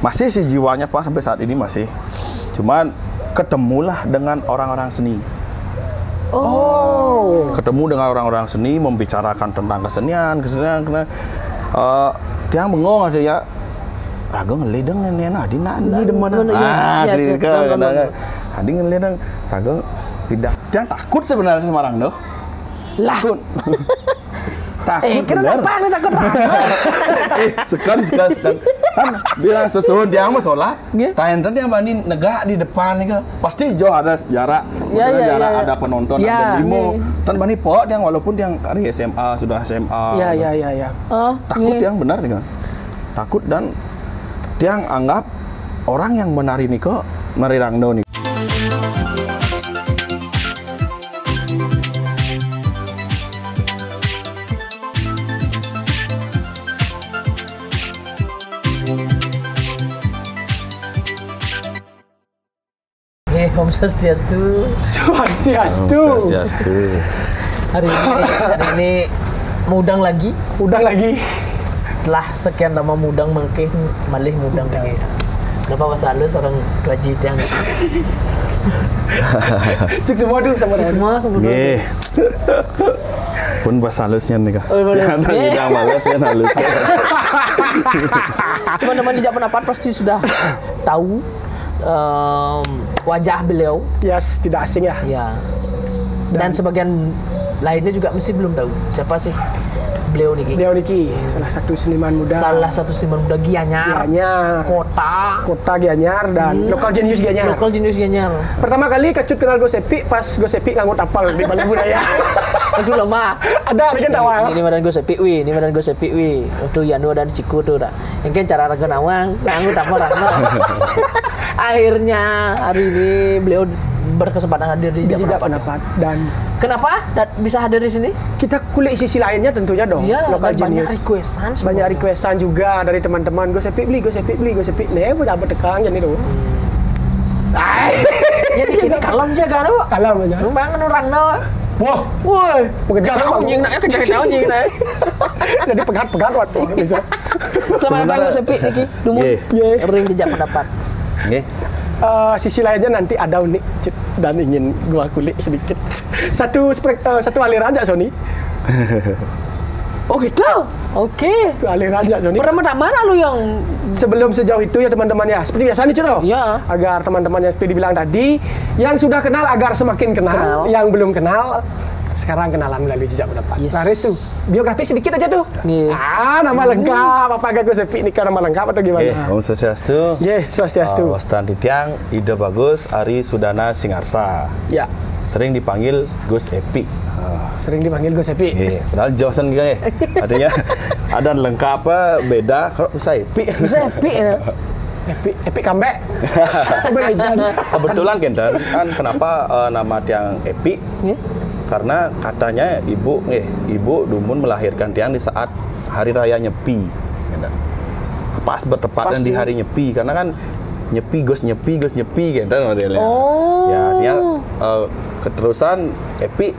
Masih sih jiwanya Pak sampai saat ini masih. Cuman ketemulah dengan orang-orang seni. Oh. Ketemu dengan orang-orang seni, membicarakan tentang kesenian. Karena dia bengong ada ya. Raga ngeledeng nenek adi nandi demana. Adi ngeledeng raga tidak. Dia takut sebenarnya sama orang doh. Lah. Takut kira bener. apa takut Sekali. Kan bilang sesuatu dia mau sholat, Nggih. tanya dia banding negak di depan nih pasti jauh ada jarak, jarak ada penonton, ada demo. Tan bani po dia walaupun dia hari SMA sudah SMA. Ya. Oh, Takut yang benar nih kan. Takut dan dia anggap orang yang menari nih kok merirangdo nih. Om Swastiastu. Swastiastu. Hari ini mudang lagi. Setelah sekian lama mudang mungkin malih mudang lagi. Kenapa bahasa halus orang wajib yang cik semua tuh sama Nggih. Pun bahasa halusnya nih kak. Tidak malas ya halusnya. Teman-teman di Japan Apart pasti sudah tahu wajah beliau. Yes, tidak asing ya. Ya. Dan sebagian lainnya juga mesti belum tahu siapa sih beliau niki. Beliau niki salah satu seniman muda. Gianyar. Kota Gianyar dan lokal jenius Gianyar. Pertama kali Kacut kenal Gosepi pas Gosepi nganggo tapal di Balai Budaya. Aduh lama. Ada kan awal. Ini madan Gosepi wi. Tuh Yanu dan Ciku tuh dah. Mungkin cara raga nawang nganggo tapal rana. Akhirnya hari ini beliau berkesempatan hadir di Japan Apart. Dan kenapa bisa hadir di sini? Kita kulik sisi lainnya tentunya dong. Iya, lokal banyak genius. requestan. Banyak requestan juga dari teman-teman. Gosepi beli. Nih, udah bertekang jadi tuh. Ya dikit kalem jaga no. Kalem aja. Bangun orang no. Woi, mengejar anjing nak kejar anjing nak. Jadi pegat waktu bisa. Selamat datang Gosepi niki. Dumu. Ring di Japan Apart. Nggih. Sisi lainnya nanti ada unik dan ingin gua kulik sedikit. Satu aliran aja Sony. Oh gitu. Oke. Satu aliran aja Sony. Pertama tak mana lu yang sebelum sejauh itu ya teman-teman ya. Seperti biasa nih Cuno. Iya. Agar teman-teman yang seperti dibilang tadi, yang sudah kenal agar semakin kenal. Yang belum kenal sekarang kenalan melalui jejak pendapat. Yes. Nah, Restu, biografi sedikit aja tuh. Nama lengkap, apa agak Gosepi nikah nama lengkap atau gimana? Om Swastiastu. Yes, Swastiastu. Wastan Titiang, Ide Bagus, Ari Sudana Singarsa. Ya. Sering dipanggil Gus Epi. Sering dipanggil Gosepi. Padahal Johnson gitu ya. Artinya ada lengkap apa beda kalau saya Epi. Gosepi ya. Epi comeback. Kebetulan kan kenapa nama tiang Epi? Karena katanya ibu Dumun melahirkan tiang di saat hari raya Nyepi. Pas bertepatan di hari Nyepi karena kan Nyepi gitu modelnya. Oh. Ya artinya keterusan Epi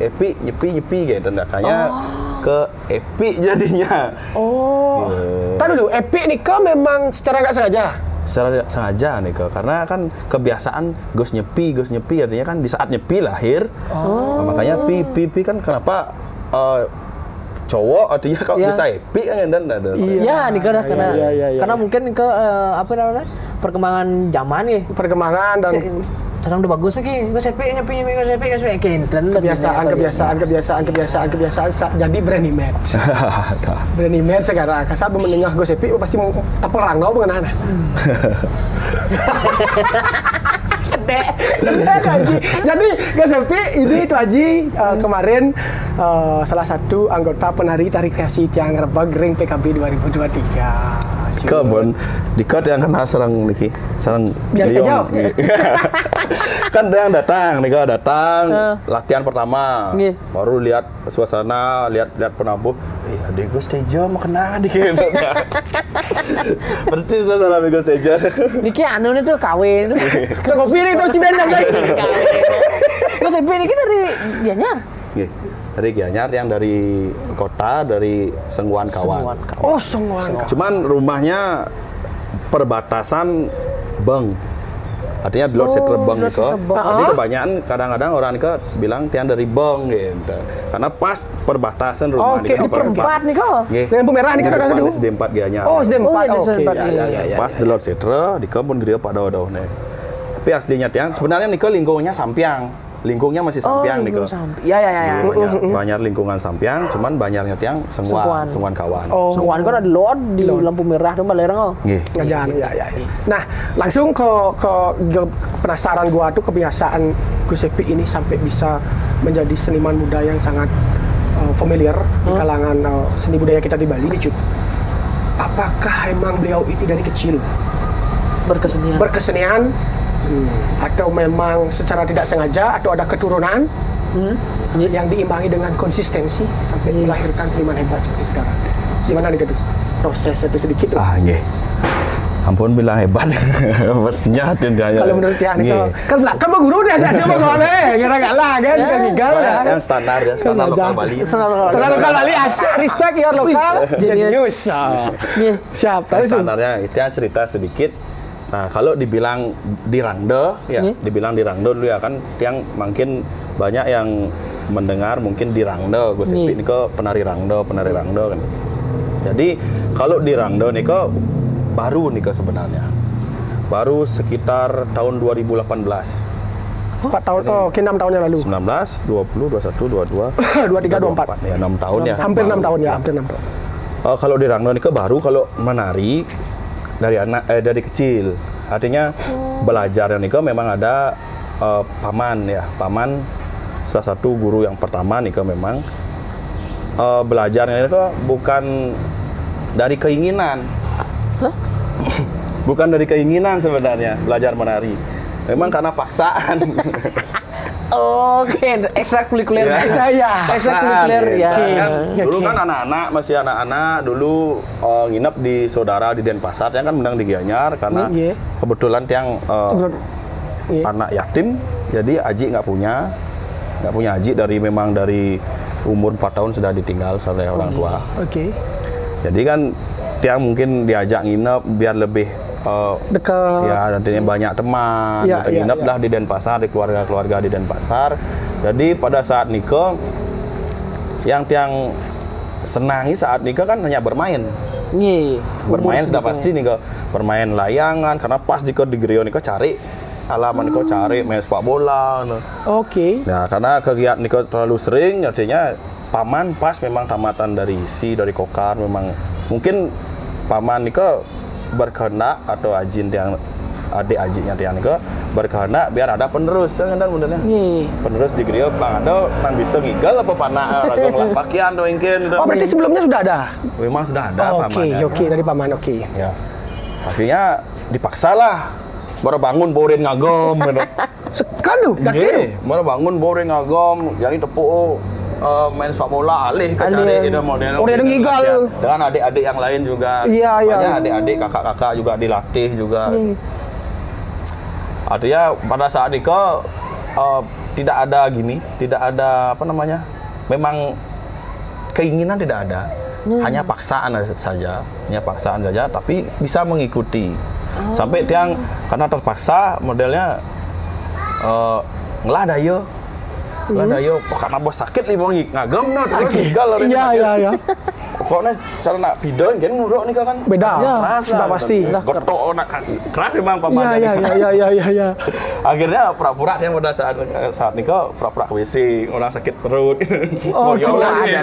Nyepi gitu. Makanya ke Epi jadinya. Oh. Tadi dulu Epi nikah memang secara nggak sengaja. Secara sengaja nih karena kan kebiasaan Gus nyepi artinya kan di saat nyepi lahir. Nah, makanya pi kan kenapa cowok artinya kalau bisa epi kan dan ada. Iya, nih karena mungkin ke apa namanya? Perkembangan zaman ya. Perkembangan dan sekarang udah bagus lagi. Gosepi kenten. Kebiasaan jadi brand image. Brand image sekarang kasar menengah Gosepi pasti mau perang no mengenana. Jadi Gosepi ini itu Aji kemarin salah satu anggota penari tari kreasi tiang Rebag Ring PKB 2023. Kebon dikot yang kena serang niki serang jauh. Kan ada yang datang latihan pertama baru lihat suasana lihat penabuh adek gue stage mau kena dikit berarti suasana gue stage niki anu nih tuh kawin tuh kopi nih tuh Cibendas lagi gue sepi niki dari Gianyar dari Gianyar yang dari kota dari Sengguan Kawan. Oh Sengguan Kawan. Cuman rumahnya perbatasan Beng. Artinya di luar setra Beng itu. Jadi kebanyakan kadang-kadang orang itu bilang tiang dari Beng gitu. Karena pas perbatasan rumah Oke, ini di perempat nih kok. Nggih. Dengan lampu merah nih kan ada satu. SD4 gianya. Oh, SD4. Oh, iya, Oke, SD4, ya. Pas di luar setra di kebun dia pada daun-daunnya. Tapi aslinya tiang sebenarnya niko lingkungnya Sampiang. Lingkungnya masih Sampiang niko. Ya. Banyak lingkungan Sampiang, cuman banyaknya tiang Sengkuan kawan. Oh, Sengkuan kan ada lot di lampu merah tuh balerang. Nggih. ngajar ya. Nah, langsung ke penasaran gua tuh kebiasaan Gus Epi ini sampai bisa menjadi seniman muda yang sangat familiar di kalangan seni budaya kita di Bali, Cut. Apakah emang beliau itu dari kecil berkesenian atau memang secara tidak sengaja atau ada keturunan yang diimbangi dengan konsistensi sampai melahirkan seniman hebat seperti sekarang? Gimana nih Keduk? Proses itu sedikit. Nggih. Ampun bilang hebat. Mesnya dan gaya. Kalau menurut Tian itu kan guru dia saya cuma kira kalah kan gagal ya. Yang standar ya, standar lokal Bali. Standar lokal Bali respect ya lokal. Genius. Siap. Standarnya itu yang cerita sedikit. Nah, kalau dibilang di Rangdo, ya, dibilang di Rangdo dulu ya kan, tiang makin banyak yang mendengar mungkin di Rangdo, Gus Epi ini ke penari Rangdo kan. Jadi kalau di Rangdo nih ke baru nih ke sebenarnya, baru sekitar tahun 2018. 4 tahun, 6 tahun yang lalu. 19, 20, 21, 22, 23, 24. Ya, 6 tahun ya. Hampir 6 tahun ya, hampir 6 tahun. Kalau di Rangdo nih ke baru kalau menari dari kecil, artinya belajarnya nih memang ada paman salah satu guru yang pertama nih memang belajarnya itu bukan dari keinginan, bukan dari keinginan sebenarnya belajar menari, memang karena paksaan. Oke, ekstrakurikuler Ya. saya. Ekstrakurikuler ya. Dulu kan masih anak-anak dulu nginep di saudara di Denpasar, yang kan menang di Gianyar karena kebetulan tiang anak yatim, jadi aji nggak punya aji dari umur 4 tahun sudah ditinggal oleh orang tua. Oke. Jadi kan tiang mungkin diajak nginep biar lebih dekat. Ya, nantinya banyak teman. Ya, kita nginep lah di Denpasar, di keluarga di Denpasar. Jadi pada saat nikah, yang tiang senangi saat nikah kan hanya bermain. Bermain sudah pasti nikah, bermain layangan. Karena pas nikah di Grio nikah cari alaman nikah cari main sepak bola. Oke. Nah, karena kegiatan nikah terlalu sering, artinya paman pas memang tamatan dari dari Kokar, memang mungkin paman nikah berkehendak atau ajin yang adik ajinya tiang nikah berkehendak biar ada penerus kan modelnya. Penerus di Grio bang ada nang bisa ngigal apa panah ragong lah pakaian tuh mungkin. Oh, berarti sebelumnya sudah ada. Memang sudah ada paman. Oke, dari paman. Oke. Ya. Akhirnya dipaksa lah. Baru bangun borin ngagom gitu. Sekali yakin. Baru bangun borin ngagom, jadi tepuk main sepak bola alih ke cari itu model. Oh, dia ada ngigal. Dengan adik-adik yang lain juga. Iya. Banyak adik-adik, kakak-kakak juga dilatih juga. Artinya pada saat itu tidak ada memang keinginan tidak ada. Hanya paksaan saja, tapi bisa mengikuti. Sampai tiang karena terpaksa modelnya ngelah dayo. Karena bos sakit nih bang ngagem no, tinggal orang sakit. Iya. Pokoknya cara nak video kan nguruk nih kan. Beda. Keras sudah pasti. Gotok keras memang paman. Iya. Akhirnya pura-pura yang pada saat nikah pura-pura ke WC, orang sakit perut. Oh, yolah deh,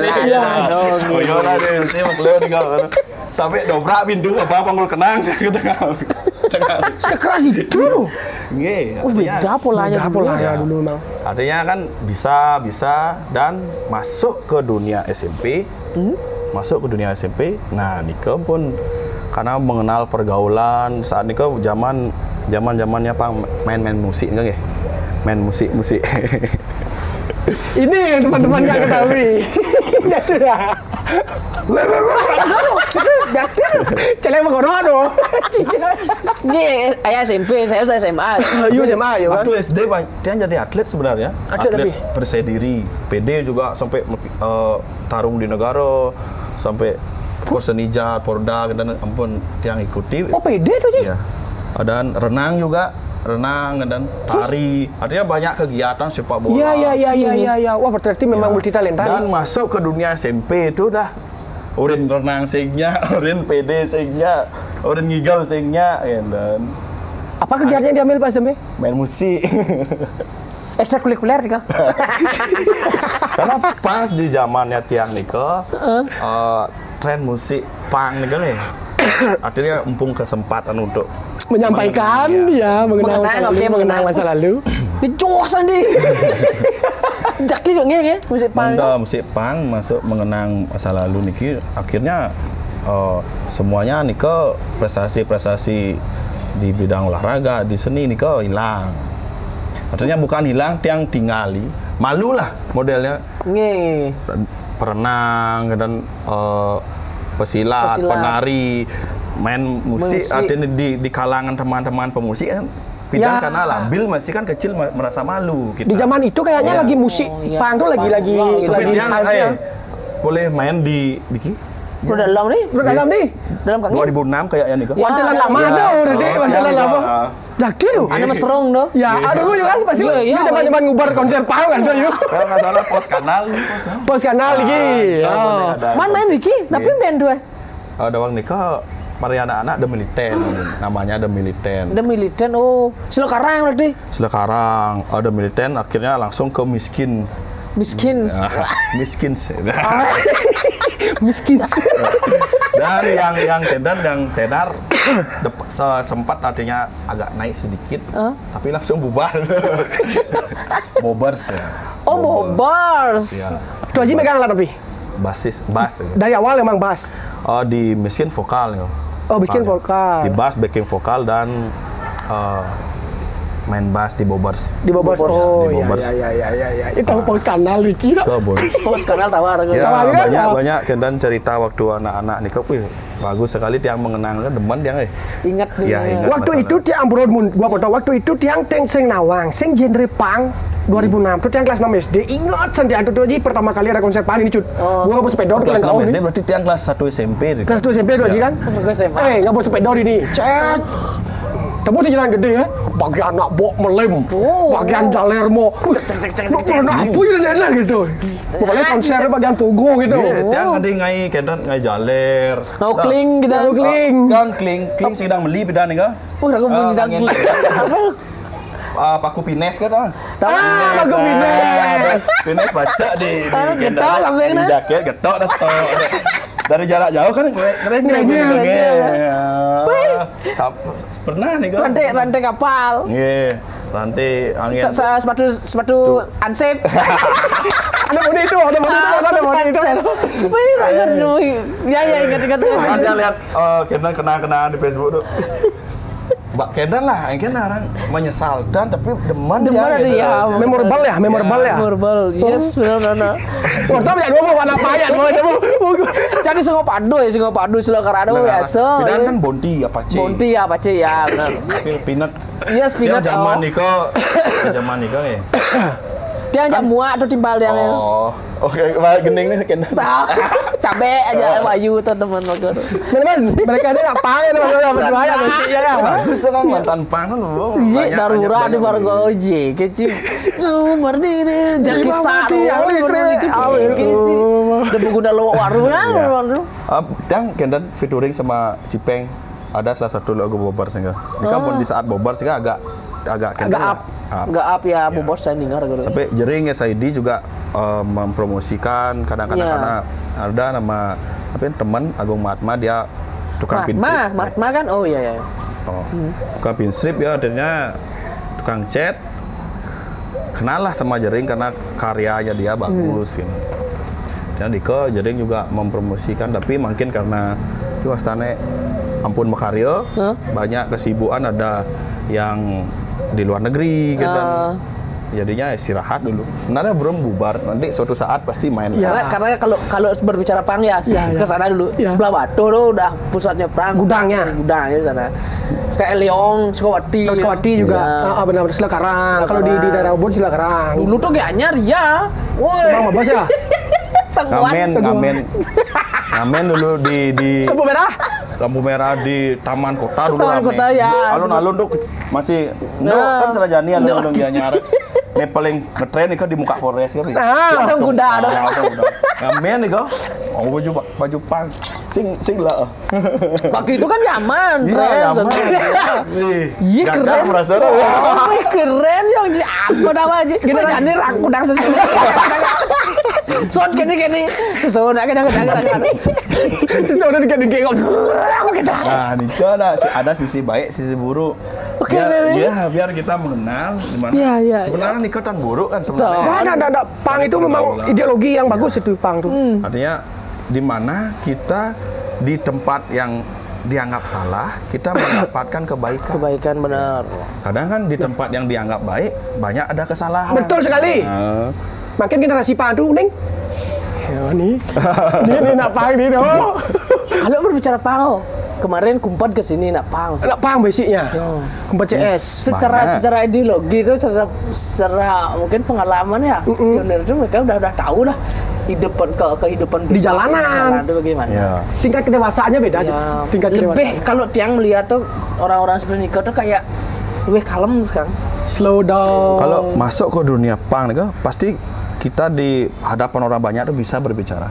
saya mau keluar tinggal. Sampai dobrak pintu apa panggul kenang gitu kan. Sekeras itu loh. Nggih. Beda polanya dulu memang. Artinya kan bisa dan masuk ke dunia SMP. Nah, nikah pun karena mengenal pergaulan saat nikah zamannya main musik enggak nggih? Main musik. Ini yang teman-teman nggak ketahui. Ya sudah. Celeng mengono aduh. Ini ayah SMP, saya sudah SMA. Iya SMA ya kan. Waktu SD dia jadi atlet sebenarnya. Atlet bersediri, PD juga sampai tarung di negara, sampai Kosenija, Porda dan ampun yang ikuti. Oh, pede tuh, Ji. Ya. Dan renang juga, renang dan tari. Artinya banyak kegiatan sepak bola. Iya. Wah, berarti memang multitalenta. Dan masuk ke dunia SMP itu dah urin renang singnya, urin PD singnya, urin ngigau singnya, ya, dan Apa kegiatannya diambil Pak SMP? main musik. Ekstrakurikuler nih kak. Karena pas di zamannya Tiang Niko, tren musik punk nih kan ya. Artinya mumpung kesempatan untuk Menyampaikan ya mengenang masa lalu. Dijosan deh. Jadi dong ya musik punk. Musik punk masuk mengenang masa lalu niki akhirnya semuanya niko prestasi-prestasi di bidang olahraga, di seni niko hilang. Artinya bukan hilang, tiang tinggali. Malu lah modelnya. Nge. Perenang dan pesilat, penari, main musik. Artinya di kalangan teman-teman pemusik kan pindah karena labil masih kan kecil merasa malu. Di zaman itu kayaknya lagi musik punk tuh lagi boleh main di Udah dalam nih. Dalam kaki. 2006 kayaknya nih kok. Wantelan lama tuh, udah deh, wantelan lama. Lagi tuh. Ada mesrong dong. Ya, ada lu kan pasti. Iya, zaman ngubar konser punk kan tuh yuk. Kalau nggak salah pos kanal. Pos kanal lagi. Mana Niki? Tapi band dua. Ada Wang Niko, Mariana anak The Militant, namanya The Militant. The Militant, oh. Sekarang berarti. Sekarang ada Militant akhirnya langsung ke Miskin. Miskin. Miskin. Miskin. Dan yang tenar sempat artinya agak naik sedikit, tapi langsung bubar. Bobers ya. Oh, Bobers. Ya. Tuh aja megang lah tapi. Bass. Ya. Dari awal emang bass. Oh, di Miskin vokal ya. Oh, Miskin vokal. Di bass, backing vokal dan main bass di Bobers. Di Bobers. Oh, di Bobers. iya. Itu pos kanal Niki. Pos kanal tawar. Ya, banyak dan cerita waktu anak-anak nih kok, bagus sekali tiang mengenangkan demen tiang Ingat nih. Ya, ingat waktu itu tiang Ambrodmun, gua foto waktu itu tiang sing nawang, sing genre punk 2006 tuh tiang kelas 6 SD. Ingat sendiri tuh aja pertama kali ada konser punk ini cut. Gua nggak bawa sepeda kelas 6 SD berarti tiang kelas 1 SMP. Kelas 2 SMP tuh aja kan? Nggak bawa sepeda ini. Cet. Temu di jalan gede ya, bagian anak bok melem, bagian jalermo, cek. Apa jalan gitu. Pokoknya konser bagian pogo gitu. Tiang ada ngai kendan ngai jaler. Kling kita. Kan kling sedang beli bidan nih kan? Aku beli Paku Pines kan? Paku Pines. Pines baca di getok lambeng di jaket getok dah stok. Dari jarak jauh kan keren pernah nih kan? Rantai kapal. Iya, rantai angin. Sepatu ansep. Ada mode itu. Wih, ya ingat. Ada lihat kenang di Facebook tuh. Mbak Kedan lah, mungkin orang menyesalkan tapi demen ada ya. Memorable ya. Yes, benar. Waktu ya gua mau warna payah gua. Jadi sing padu selekar ada biasa. Pidan kan Bonti Apache ya, benar. Peanut. Yes, peanut. Zaman Niko ya. Dia ajak muak atau timbal dia. Oke, gening nih Kedan. Cabe aja Bayu teman-teman lo. Teman, mereka ini ngapain teman-teman? Ya bagus kan mantan pang kan. Iya, darurat di Bargo J, kecil. Berdiri jadi saru. Udah pengguna lo warung. Yang Kedan featuring sama Cipeng. Ada salah satu lagu Bobars enggak. Ini kan di saat Bobars kan agak up ya, Bobors saya dengar gitu. Sampai Jering SID juga mempromosikan kadang-kadang karena ada nama teman Agung Matma, dia tukang pinstrip. Matma kan? Oh iya. Tukang pinstrip ya, akhirnya tukang cat. Kenal lah sama Jering karena karyanya dia bagus gitu. Dan Diko Jering juga mempromosikan, tapi mungkin karena itu wastane ampun makarya, banyak kesibukan, ada yang di luar negeri kan. Jadinya istirahat dulu. Karena belum bubar, nanti suatu saat pasti main. Karena kalau berbicara pang ya ke sana dulu. Blabatu tuh udah pusatnya perang. Gudangnya di sana. Kayak Leong, Sukawati juga. Benar-benar Selakarang. Kalau di daerah Ubud Selakarang. Dulu tuh kayak anyar ya. Woi. Emang bos ya? ngamen dulu di lampu merah di Taman Kota dulu. Taman Kota, ya. Alun-alun tuh masih kan Serajani alun-alun dia nyarek. Nih paling ngetren nih di muka Polres kan. Dong kuda. Ngamen nih kok. Oh baju pang. Sing lah. Waktu itu kan nyaman, Iya, tren. Iya keren. Gagah merasa. Wih keren yang apa nama aja. Kita jadi rakudang sesuatu. Soal kini sesuatu kadang-kadang. Sesuatu dikit-dikit. Nah, Nika ada sisi baik, sisi buruk. Oke, biar kita mengenal gimana. Iya. Sebenarnya Nika kan buruk kan sebenarnya. Ada. Pang itu memang ideologi yang bagus itu Pang tuh. Artinya di mana kita di tempat yang dianggap salah, kita mendapatkan kebaikan. Kebaikan benar. Kadang kan di tempat yang dianggap baik, banyak ada kesalahan. Betul sekali. Makin generasi Pang tuh, Neng. Ya nih. Dia nak Pang nih dong. Kalau berbicara Pang, kemarin Kumpat ke sini nak Pang. Nak Pang basicnya. Kumpat CS. Secara ideologi itu secara mungkin pengalaman ya. Pionir itu mereka udah tahu lah kehidupan di jalanan itu bagaimana. Ya. Tingkat kedewasaannya beda aja. Tingkat Lebih kalau tiang melihat tuh orang-orang seperti Niko tuh kayak lebih kalem sekarang. Slow down. Kalau masuk ke dunia pang nih, pasti kita di hadapan orang banyak tuh bisa berbicara.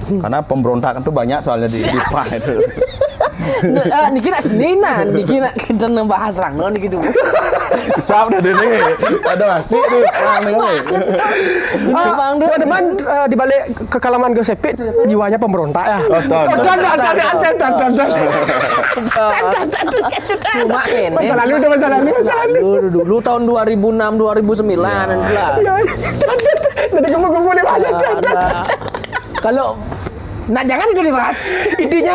Karena pemberontakan tuh banyak soalnya di pang itu. Niki nak seninan, Niki nak kita ngebahas rangno Niki dulu. Bisa udah deh nih, ada masih nih pang nih. Teman-teman di balik kekalaman Gosepi jiwanya pemberontak ya. Cuma ini masa lalu. Dulu tahun 2006 2009 dan Nanti kumpul-kumpul di mana? Kalau jangan itu dibahas.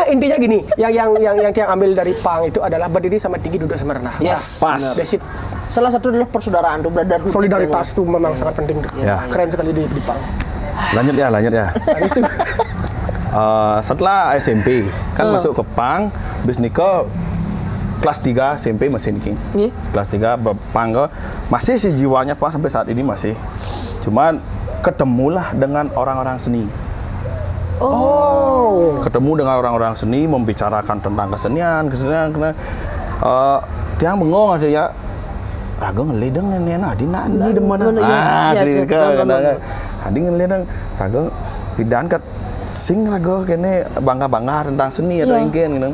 Intinya gini, yang ambil dari Pang itu adalah berdiri sama tinggi, duduk sama rendah. Yes, pas. Basic. Salah satu adalah persaudaraan tuh, brotherhood. Solidaritas tuh memang sangat penting. Ya. Keren sekali di Pang. Lanjut ya. Setelah SMP kan masuk ke pang, bis Niko kelas 3 SMP masih Niki. Kelas 3 pang masih si jiwanya Pang sampai saat ini masih. Cuman ketemulah dengan orang-orang seni. Ketemu dengan orang-orang seni, membicarakan tentang kesenian karena tiang bengong ada ya. Raga ngeledeng nenek adi nani demana. Adi ngeledeng raga pidan kat sing raga kene bangga tentang seni atau ingin gitu.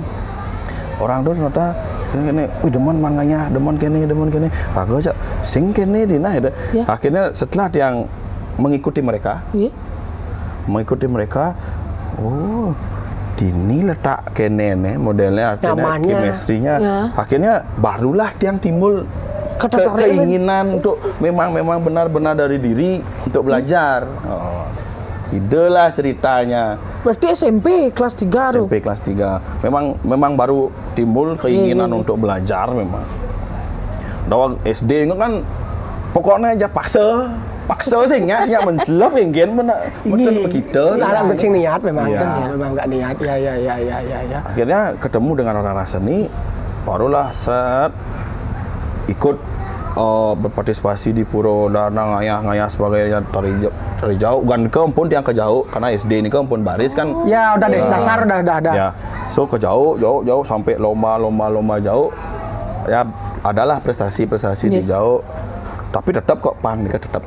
Orang tuh ternyata kene, demen manganya, demen kene. Raga aja sing kene dina itu. Akhirnya setelah tiang mengikuti mereka, oh, dini letak kene modelnya, akhirnya chemistry-nya, akhirnya barulah tiang timbul keinginan untuk memang benar-benar dari diri untuk belajar. Itulah ceritanya. Berarti SMP kelas 3 tuh. SMP kelas 3. Memang baru timbul keinginan untuk belajar memang. Dawang SD itu kan pokoknya aja paksa sih nya menjelap ingin macam kita. Anak becing niat memang. Ya. Memang enggak niat. Ya. Akhirnya ketemu dengan orang seni, barulah ikut berpartisipasi di Puro Danang ngayah sebagainya dari jauh kan ke pun yang ke jauh karena SD ini ke pun baris kan ya udah dasar udah ada ya so ke jauh sampai lomba jauh ya adalah prestasi di jauh tapi tetap kok Pang tetap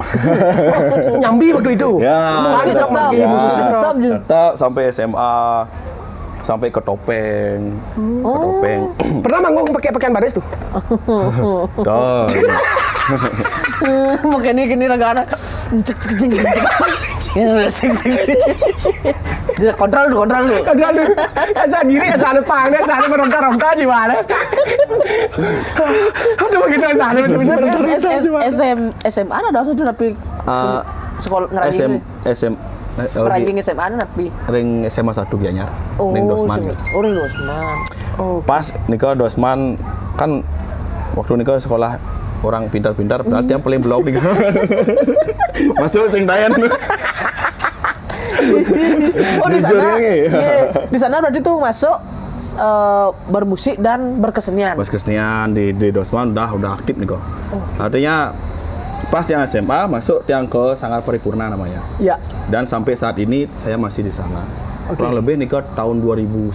nyambi waktu itu ya tetap sampai SMA sampai ke topeng. Pernah manggung pakai pakaian baris tuh? Tuh. Mungkin ini ragana. Kontrol dulu. Asal diri asal Pang, asal meronta-ronta gimana? Aduh begitu asal SMA ada satu tapi sekolah ngerajin Ranking SMA tapi ring SMA 1 Gianyar. Ring Dosman. Ring Dosman. Pas Niko Dosman kan waktu Niko sekolah orang pintar-pintar, berarti yang paling belum masuk sing dayan. Di sana berarti tuh masuk bermusik dan berkesenian. Berkesenian di Dosman udah aktif Niko. Artinya Pas yang SMA masuk yang ke Sanggar Paripurna namanya. Ya. Dan sampai saat ini saya masih di sana. Kurang lebih nih ke tahun 2010.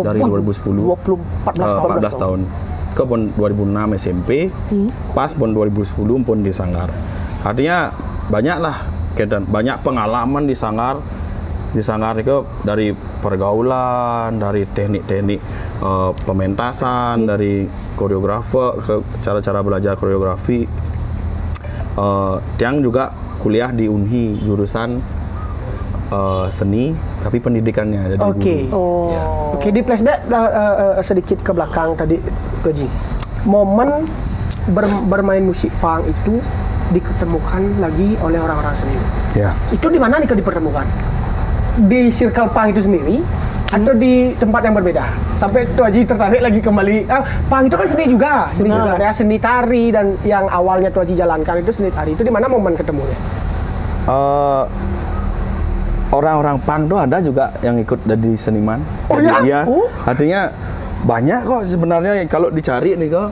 Dari 2010. 14 tahun. Ke pon 2006 SMP. Pas pon 2010 pun di Sanggar. Artinya banyak pengalaman di Sanggar. Di Sanggar itu dari pergaulan, dari teknik-teknik pementasan, dari koreografer, cara-cara belajar koreografi. Tiang juga kuliah di UNHI jurusan seni, tapi pendidikannya jadi guru. Oke, di flashback sedikit ke belakang tadi, Koji. Momen bermain musik punk itu diketemukan lagi oleh orang-orang seni. Ya. Itu di mana nih dipertemukan? Di circle punk itu sendiri atau di tempat yang berbeda? Sampai Tuh Haji tertarik lagi kembali. Punk itu kan seni juga ya, seni tari, dan yang awalnya Tuh Haji jalankan itu seni tari. Itu di mana momen ketemunya? Orang-orang punk tuh ada juga yang ikut jadi seniman. Iya. Artinya banyak kok sebenarnya kalau dicari nih kok.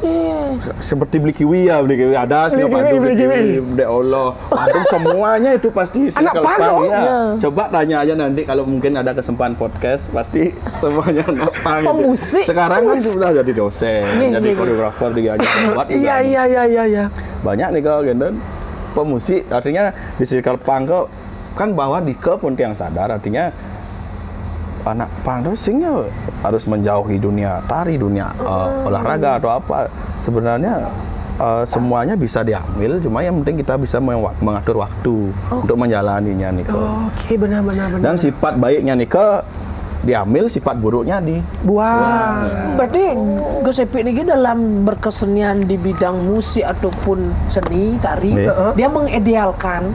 Seperti beli kiwi ada, beli kiwi. Allah. Aduh, semuanya itu pasti anak punk ya. Coba tanya aja nanti kalau mungkin ada kesempatan podcast, pasti semuanya anak punk. Pemusik. Sekarang kan sudah jadi dosen, jadi koreografer buat. Iya. Banyak nih kok gendon. Pemusik artinya di circle punk kok kan bahwa di pun yang sadar artinya anak punk singnya harus menjauhi dunia tari, dunia olahraga atau apa. Sebenarnya semuanya bisa diambil, cuma yang penting kita bisa mengatur waktu untuk menjalaninya nih. Oke, benar. Dan sifat baiknya nih diambil, sifat buruknya dibuang. Berarti Gus Epi ini dalam berkesenian di bidang musik ataupun seni tari, dia mengidealkan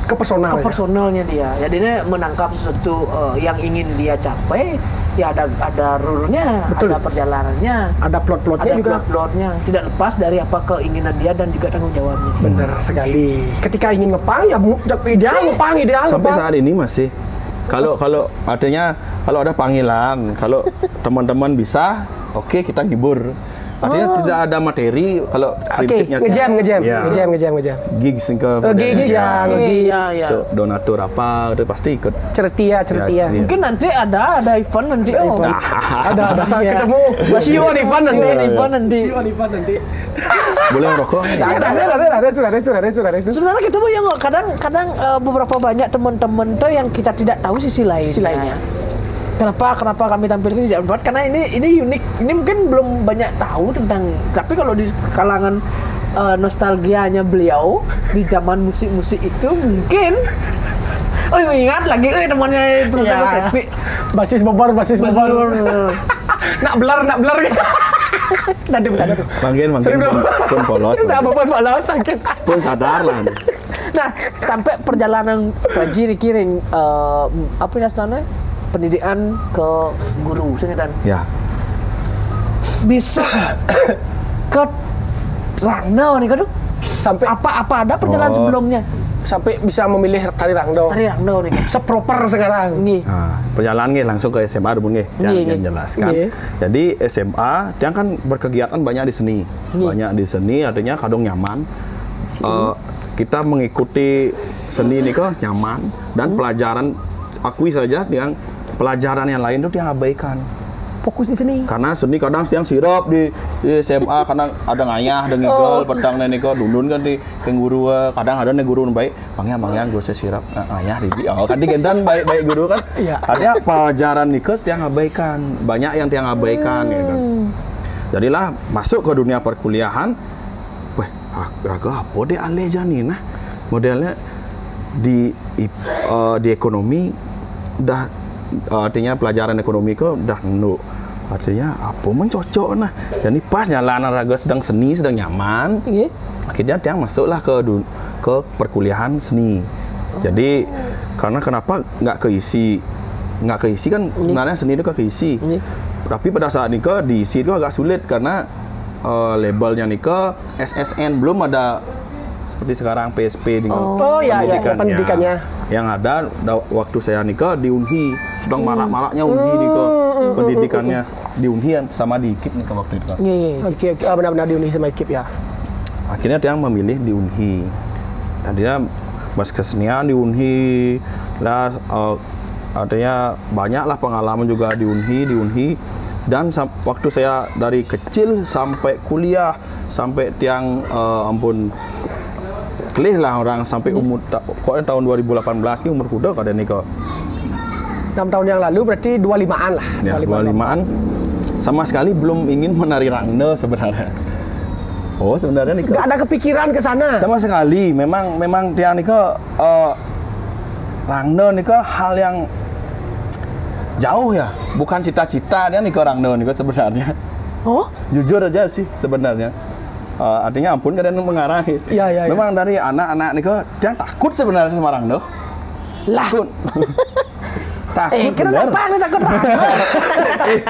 kepersonalnya dia. Jadi dia menangkap sesuatu yang ingin dia capai, ya ada rule-nya, ada perjalanannya, ada plot-plotnya juga. Plot-plotnya tidak lepas dari apa keinginan dia dan juga tanggung jawabnya. Benar sekali. Ketika ingin ngepang ya ideal. Sampai saat ini masih. Kalau artinya kalau ada panggilan, kalau teman-teman bisa, oke, kita ngibur. Artinya tidak ada materi kalau prinsipnya ngejam. Gigs donatur apa itu pasti ikut. Certia. Mungkin nanti ada event nanti. Ada sampai ketemu. Siwan event nanti. Boleh merokok? Ada. Sebenarnya kita yang kadang beberapa banyak teman-teman tuh yang kita tidak tahu sisi lainnya. Kenapa kami tampilkan di Jawa Barat? Karena ini unik. Ini mungkin belum banyak tahu tentang. Tapi kalau di kalangan nostalgianya beliau di zaman musik-musik itu mungkin. Ingat lagi temannya itu Gus Epi. Basis bobor. Nak belar gitu. Nanti tuh. Mungkin pun polos. Sakit. Pun sadar lah. Nah, sampai perjalanan Haji kiring apa namanya? Pendidikan ke guru senitan. Ya. Bisa ke Rangdo nih kan? Sampai apa ada perjalanan sebelumnya? Sampai bisa memilih tari Rangdo. Nih. Seproper sekarang nih. Nah, perjalanan langsung ke SMA dulu yang jelaskan. Jadi SMA dia kan berkegiatan banyak di seni. Banyak di seni artinya kadang nyaman. Kita mengikuti seni ini kok nyaman dan pelajaran akui saja yang pelajaran yang lain itu dia abaikan. Fokus di seni. Karena seni kadang yang sirap di SMA, kadang ada ngayah, ada ngigel, petang nenek dundun kan di guru, kadang ada nih guru baik, bangnya gue sirap, ngayah di kan di gendan baik guru kan. Ada pelajaran nikes yang abaikan, banyak yang tiang abaikan gitu. Jadilah masuk ke dunia perkuliahan, raga apa deh ale janina, modelnya di ekonomi udah artinya pelajaran ekonomi kok udah artinya apa mencocok nah. Jadi pas nyalanan raga sedang seni, sedang nyaman, akhirnya dia masuklah ke perkuliahan seni. Jadi karena kenapa nggak keisi kan sebenarnya seni itu keisi. Tapi pada saat nikah diisi itu agak sulit karena labelnya nikah SSN belum ada seperti sekarang PSP dengan pendidikannya. Yang ada waktu saya nikah di UNHI, sedang marak-maraknya UNHI nikah, pendidikannya di UNHI sama di IKIP nikah waktu itu. Oke, benar-benar di UNHI sama IKIP ya. akhirnya dia memilih di Unhi. Tadinya Mas kesenian di Unhi lah, artinya banyaklah pengalaman juga di Unhi. Dan waktu saya dari kecil sampai kuliah, sampai tiang ampun kelih lah orang sampai umur tahun 2018 ini umur kuda kada nikah. 6 tahun yang lalu berarti 25-an lah. Ya, 25-an. Sama sekali belum ingin menari Rangda sebenarnya. Oh, sebenarnya nikah. Gak ada kepikiran ke sana. Sama sekali. Memang tiang nikah Rangda nikah hal yang jauh ya. Bukan cita-cita dia nikah Rangda nikah sebenarnya. Oh? Jujur aja sih sebenarnya. Artinya ampun kadang mengarahi. Iya. Memang dari anak-anak nikah dia takut sebenarnya sama Rangda. Lah. Takut. Takut Kenapa anda takut Rangda?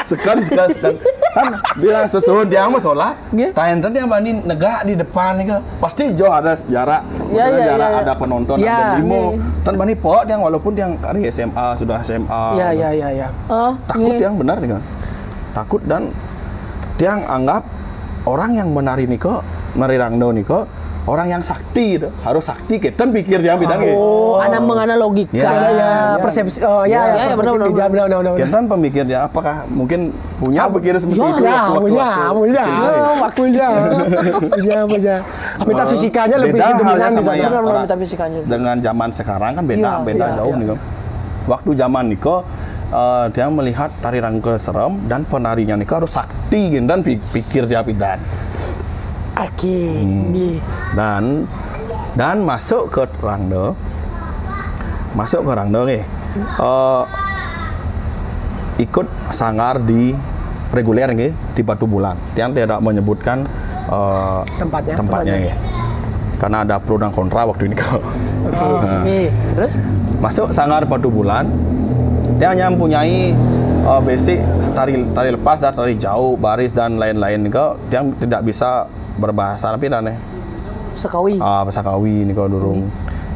sekan. Kan bilang sesuatu dia mau sholat, Nggih. tahan dia banding negak di depan nih kan. Pasti jauh ada jarak, jarak ada penonton, ada demo. Dan bani po yang walaupun yang dari SMA sudah SMA. Iya. Takut yang benar nih kan. Takut dan dia anggap orang yang menari niko, menari Rangda niko, orang yang sakti itu harus sakti kita pikir dia bidangnya. Oh, anak menganalogika. Ya, persepsi. Benar. Kita pemikirnya apakah mungkin punya pikir seperti itu? Punya. Metafisikanya lebih dominan di sana. Metafisikanya. Dengan zaman sekarang kan beda jauh nih. Waktu zaman niko dia melihat tari Rangda serem dan penarinya niko harus sakti dan pikir dia bidan. Oke. Dan masuk ke Rangda nih ikut sanggar di reguler nih di Batu Bulan yang tidak menyebutkan tempatnya nih karena ada pro dan kontra waktu ini Terus masuk sanggar Batu Bulan dia hanya mempunyai basic tari lepas dan tari jauh baris dan lain-lain dia tidak bisa berbahasa tapi Sekawi. Bahasa Kawi niko durung.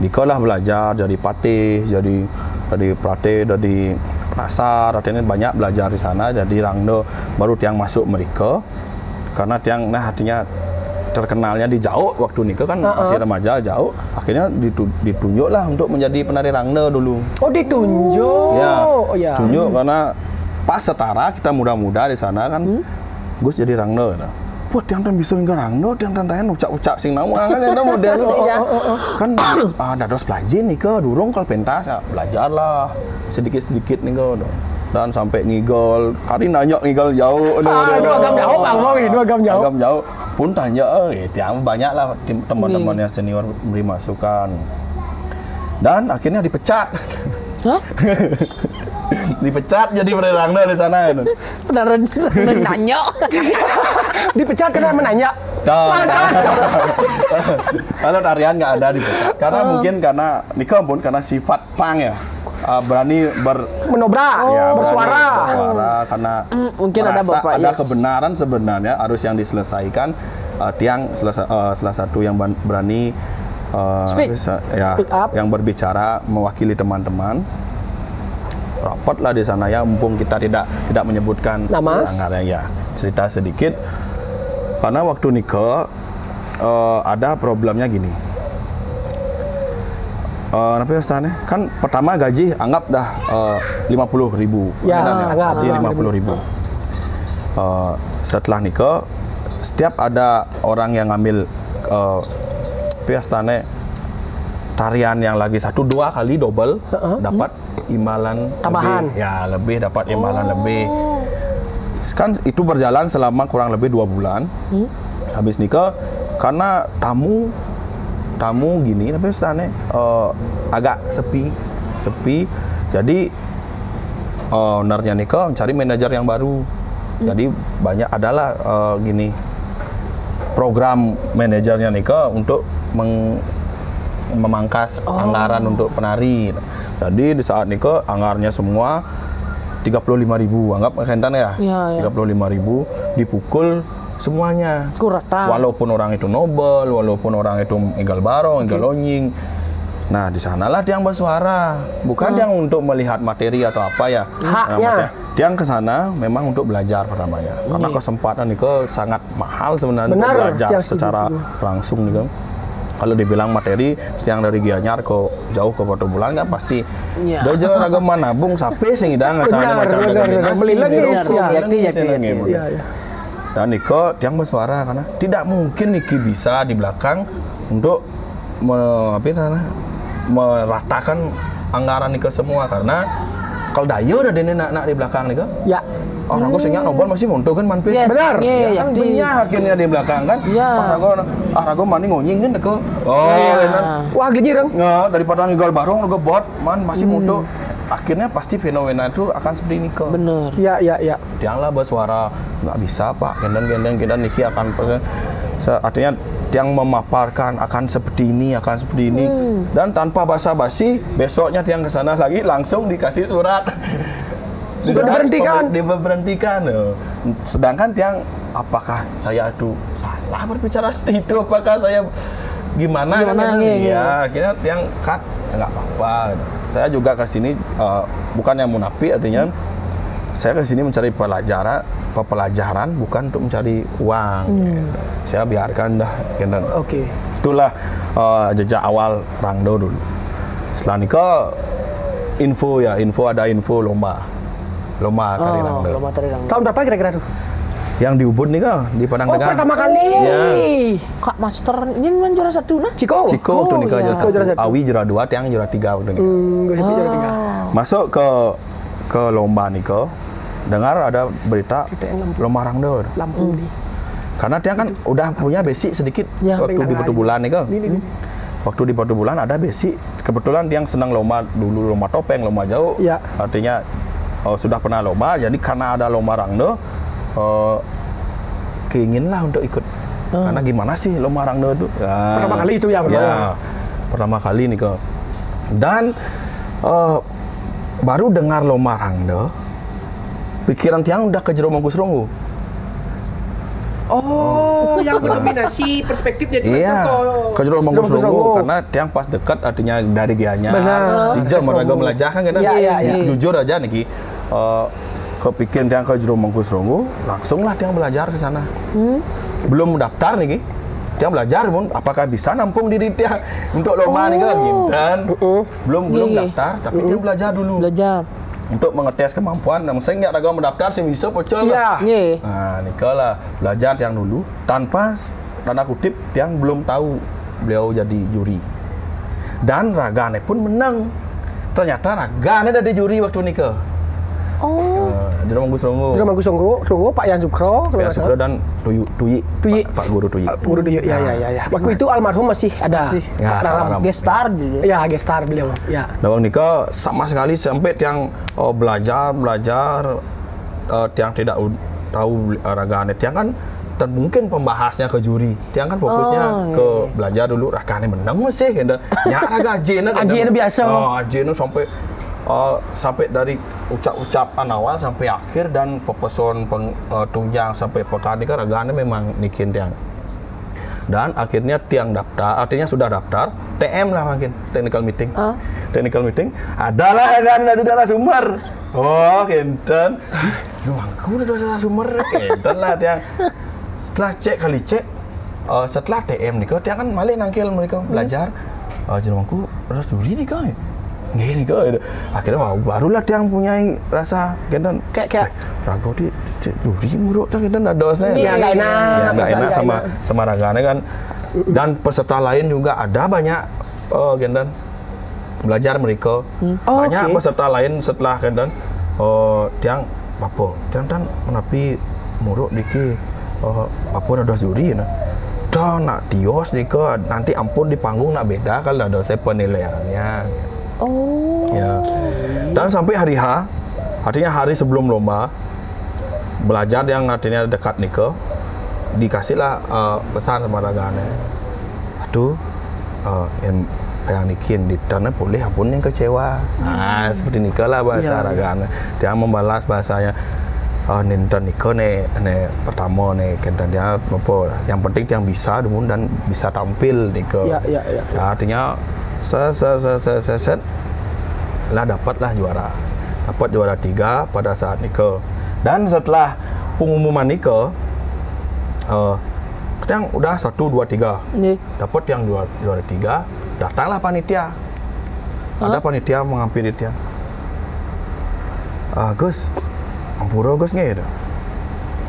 Niko lah belajar jadi patih, jadi pelatih, jadi pasar, artinya banyak belajar di sana. Jadi Rangda baru tiang masuk mereka karena tiang artinya terkenalnya di jauh waktu nikah kan masih remaja jauh. Akhirnya ditunjuk lah untuk menjadi penari Rangda dulu. Oh, ditunjuk. Ya. Tunjuk karena pas setara kita muda-muda di sana kan. Gus jadi Rangda. Wah, tiang bisa enggak Rangda, tiang ucap-ucap sing namu kan itu model kan dados belajar nih ke durung kalau pentas ya belajarlah sedikit-sedikit nih ke dan sampai ngigol kali nanya ngigol jauh 2 agam jauh Bang Mo 2 agam jauh. Agam jauh pun tanya tiang banyak lah teman-temannya senior beri masukan dan akhirnya dipecat. Hah? Dipecat jadi penari Rangda di sana itu. Beneran nanya. Dipecat karena menanya. Kalau tarian nggak ada dipecat karena nikah pun karena sifat pang ya berani menobrak bersuara karena mungkin ada kebenaran sebenarnya harus yang diselesaikan tiang salah satu yang berani speak up, yang berbicara mewakili teman-teman rapat lah di sana ya mumpung kita tidak menyebutkan sanggarnya ya cerita sedikit karena waktu nikah ada problemnya gini tapi Ustaznya kan pertama gaji anggap dah 50.000 gaji 50.000 setelah nikah setiap ada orang yang ngambil Ustaznya tarian yang lagi 1-2 kali double dapat imbalan tambahan lebih dapat imbalan lebih kan itu berjalan selama kurang lebih 2 bulan habis nikah karena tamu gini tapi Ustaznya agak sepi jadi ownernya nikah mencari manajer yang baru jadi banyak adalah gini program manajernya nikah untuk memangkas anggaran untuk penari. Jadi di saat nikah anggarnya semua 35.000 anggap kentan ya. 35.000 dipukul semuanya. Kurang. Walaupun orang itu nobel, walaupun orang itu egal barong, egal lonying. Nah, di sanalah Tiang bersuara, bukan Tiang untuk melihat materi atau apa ya. Haknya. Tiang ke sana memang untuk belajar pertamanya. Karena kesempatan itu sangat mahal sebenarnya Benar, untuk belajar Tiang setuju, secara langsung nih kan. Kalau dibilang materi, Tiang dari Gianyar ke jauh ke Batu Bulan kan pasti. Iya. Dojo raga manabung sampai sing idang asalnya Benar, macam benar, benar. Beli lagi, ya. Dan Niko Tiang bersuara karena tidak mungkin Niki bisa di belakang untuk meratakan anggaran Niko semua karena kalau dayo udah dene nak di belakang Niko. Ya. Orang gue sehingga nobel masih muntul kan manpis. Yes, Benar. iya, Kan yakti. banyak akhirnya di belakang kan. Iya. Rago mani ngonying kan Niko. Oh, kan. Wah, gejirang. Nggak, daripada ngigal barong rago bot man masih muntul. Akhirnya pasti fenomena itu akan seperti Niko. Bener. Ya. Tiang lah bersuara nggak bisa Pak, gendang Niki akan artinya Tiang memaparkan akan seperti ini dan tanpa basa-basi besoknya Tiang ke sana lagi langsung dikasih surat. Diberhentikan. Sedangkan Tiang apakah saya itu salah berbicara seperti itu, apakah saya gimana kan? Iya, akhirnya Tiang cut nggak apa-apa. Saya juga ke sini bukan yang munafik, artinya saya ke sini mencari pelajaran bukan untuk mencari uang. Saya biarkan dah. Oke. Itulah jejak awal Rangdo dulu. Setelah nikah info ada info lomba tari Rangdo. Lomba tari Rangdo. Tahun berapa kira-kira tuh? Yang di Ubud nih kak, di Padang Tegal. Pertama kali. Ya. Kak Master ini memang juara 1 nah. Ciko tuh nikah iya. juara 1. Awi juara 2, Tiang juara 3 udah nikah. Gosip juara 3. Masuk ke lomba nikah, dengar ada berita lomba Rangdo. Lampung nih. Karena Tiang kan udah punya basic sedikit waktu di Batu Bulan nih kak. Waktu di Batu Bulan ada basic. Kebetulan Tiang senang lomba dulu, lomba topeng, lomba jauh. Ya. Artinya sudah pernah lomba, jadi karena ada lomba Rangdo, keinginlah untuk ikut. Karena gimana sih lomba Rangdo itu? Pertama kali itu ya, pertama kali nih kak. Dan baru dengar lomba Rangdo, pikiran Tiang udah ke Jero Mangkusrunggu. Yang mendominasi perspektif jadi ke Jero Mangkusrunggu karena Tiang pas dekat artinya dari Gianyar. Benar. Di jam mereka melajah kan kita. Jujur aja nih kepikiran Tiang ke Jero Mangkusrunggu, langsunglah Tiang belajar ke sana. Belum daftar nih, Tiang belajar pun apakah bisa nampung diri Tiang untuk lomba nih kan? Dan belum daftar, tapi Tiang belajar dulu. Untuk mengetes kemampuan, saya nggak ragu mendaftar sih bisa pocol lah. Nah, nikah lah belajar Tiang dulu tanpa tanda kutip Tiang belum tahu beliau jadi juri. Dan Ragane pun menang. Ternyata Ragane ada di juri waktu nikah. Jero Mangkusrunggu, Pak Yan Sukro dan Tuyi. Pak Guru Tuyi. Guru Tuyi, ya. Waktu itu almarhum masih ada. Dalam gestar gitu. Ya, gestar beliau. Ya. Dalam nikah sama sekali sampai Tiang belajar, Tiang tidak tahu Ragane. Tiang kan dan mungkin pembahasnya ke juri. Tiang kan fokusnya ke belajar dulu. Ragane menang masih gitu. Ya raga Ajena biasa. Ajena sampai dari ucapan awal sampai akhir dan pepeson tunjang sampai pekan ini kan Ragane memang nikin Tiang. Dan akhirnya Tiang daftar, artinya sudah daftar, TM lah mungkin, technical meeting. Technical meeting, adalah kan ada narasumber. Kenten. Aku udah narasumber, kenten lah Tiang. Setelah setelah TM nih, Tiang kan malah nangkil mereka belajar. Jenengku harus juri nih kan. Gini kok, akhirnya barulah Tiang punya rasa genten Kayak Rago di juri muruk tak genten ada dosnya. Nggak enak. sama Ragane kan. Dan peserta lain juga ada banyak genten belajar mereka. Banyak peserta lain setelah genten Tiang apa? Tiang menapi muruk diki apa ada juri nah. Dan nak dios dika nanti ampun di panggung nak beda kalau ada saya penilaiannya. Ya. Dan sampai hari H, artinya hari sebelum lomba, belajar yang artinya dekat nikah, dikasihlah pesan sama Ragane. Aduh, yang nikin di tanah boleh ampun yang kecewa. Seperti nikah lah bahasa Ragane. Dia membalas bahasanya. Nintan nikah nih pertama nih kentan dia apa? Yang penting yang bisa dan bisa tampil nikah. Ya, artinya Set. Lah dapatlah juara. Dapat juara 3 pada saat Nike. Dan setelah pengumuman Nike, yang udah 1, 2, 3. Dapat yang juara 3, datanglah panitia. Ada panitia menghampiri dia. Gus, ampura Gus nggak ya?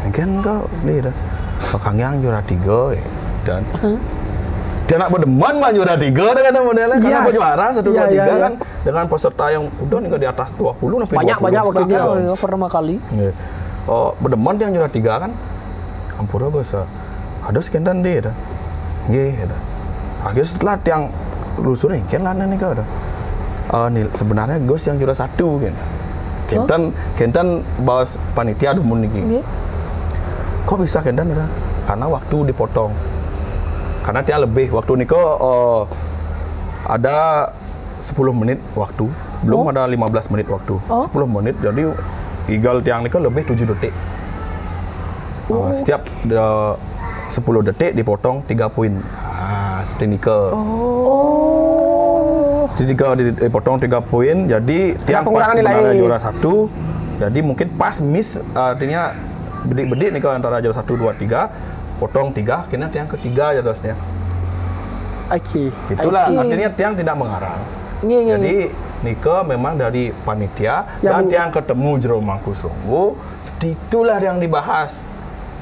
Mungkin kau ni dah. Kang Yang juara 3 dan dia nak berdeman mah juara 3 dengan modelnya karena juara 1, 2, 3 kan dengan peserta yang udah nih di atas 20 sampai banyak waktu itu pertama kali. Berdeman dia yang juara 3 kan. Ampura Gus. Ada sekian dia dah. Dah. Akhirnya setelah yang telusuri kan lah nih kau dah. Sebenarnya Gus yang juara 1 kan. Kentan bawa panitia dumun niki. Kok bisa Kentan dah? Karena waktu dipotong. Karena dia lebih waktu niko ada 10 menit waktu, belum ada 15 menit waktu. 10 menit jadi igal tiang niko lebih 7 detik. Setiap 10 detik dipotong 3 poin. Seperti niko. Jadi kalau dipotong 3 poin, jadi tiang pas sebenarnya juara 1. Jadi mungkin pas miss artinya bedik-bedik nih kalau antara juara 1, 2, 3, potong 3, akhirnya tiang ketiga jadwalnya. Oke. Itulah artinya tiang tidak mengarang. Jadi Nike memang dari panitia dan tiang ketemu jero Mangkusonggo, seperti itulah yang dibahas.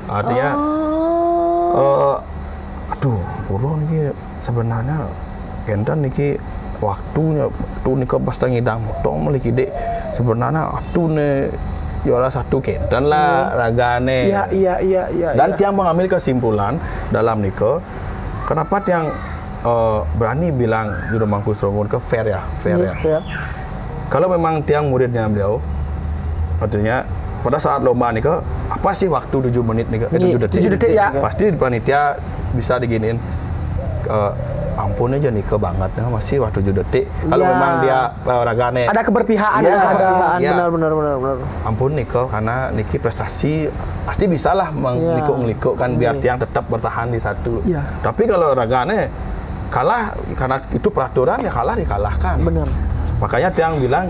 Artinya aduh, burung ini sebenarnya Kentan niki waktunya tuh Nike pas ngidang motong meliki dek sebenarnya atuh nih juara 1 Kentan lah ragane. Iya. Dan tiang mengambil kesimpulan dalam Nike, kenapa tiang berani bilang juru Mangkusonggo ke fair ya. Kalau memang tiang muridnya beliau, artinya pada saat lomba Nike, apa sih waktu 7 menit Nike? 7 detik ya. Pasti di panitia bisa diginiin. Ampun aja Nike banget, masih waktu 7 detik. Kalau memang dia ragane. Ada keberpihakan, benar. Ampun Nike, karena Niki prestasi pasti bisa lah menglikuk kan biar tiang tetap bertahan di 1. Tapi kalau ragane kalah karena itu peraturan ya kalah dikalahkan. Benar. Makanya tiang bilang,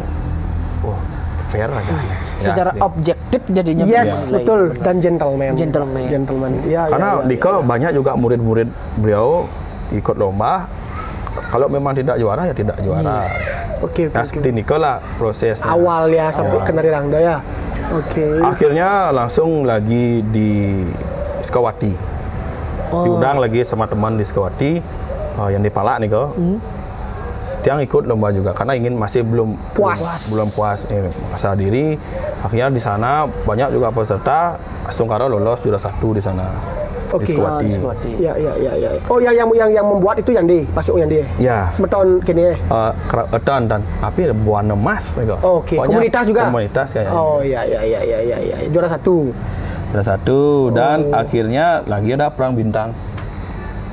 fair ragane. Secara objektif jadinya. Betul. Dan gentleman. Karena Nike banyak juga murid-murid beliau ikut lomba, kalau memang tidak juara ya tidak juara. Oke. Seperti Nike lah prosesnya. Awal ya sampai ke Narirangda ya. Akhirnya langsung lagi di Sukawati. Diundang lagi sama teman di Sukawati yang di Palak Nike. Tiang ikut lomba juga karena masih belum puas masa diri. Akhirnya di sana banyak juga peserta, langsung karena lolos juara 1 di sana. Di Sukawati. Ya. Oh, yang membuat itu yang di, masuk yang di. Ya. Semeton kini. Dan tapi buana emas gitu. Komunitas juga. Komunitas kayaknya. Oh, iya. Juara 1. Juara 1 dan akhirnya lagi ada perang bintang.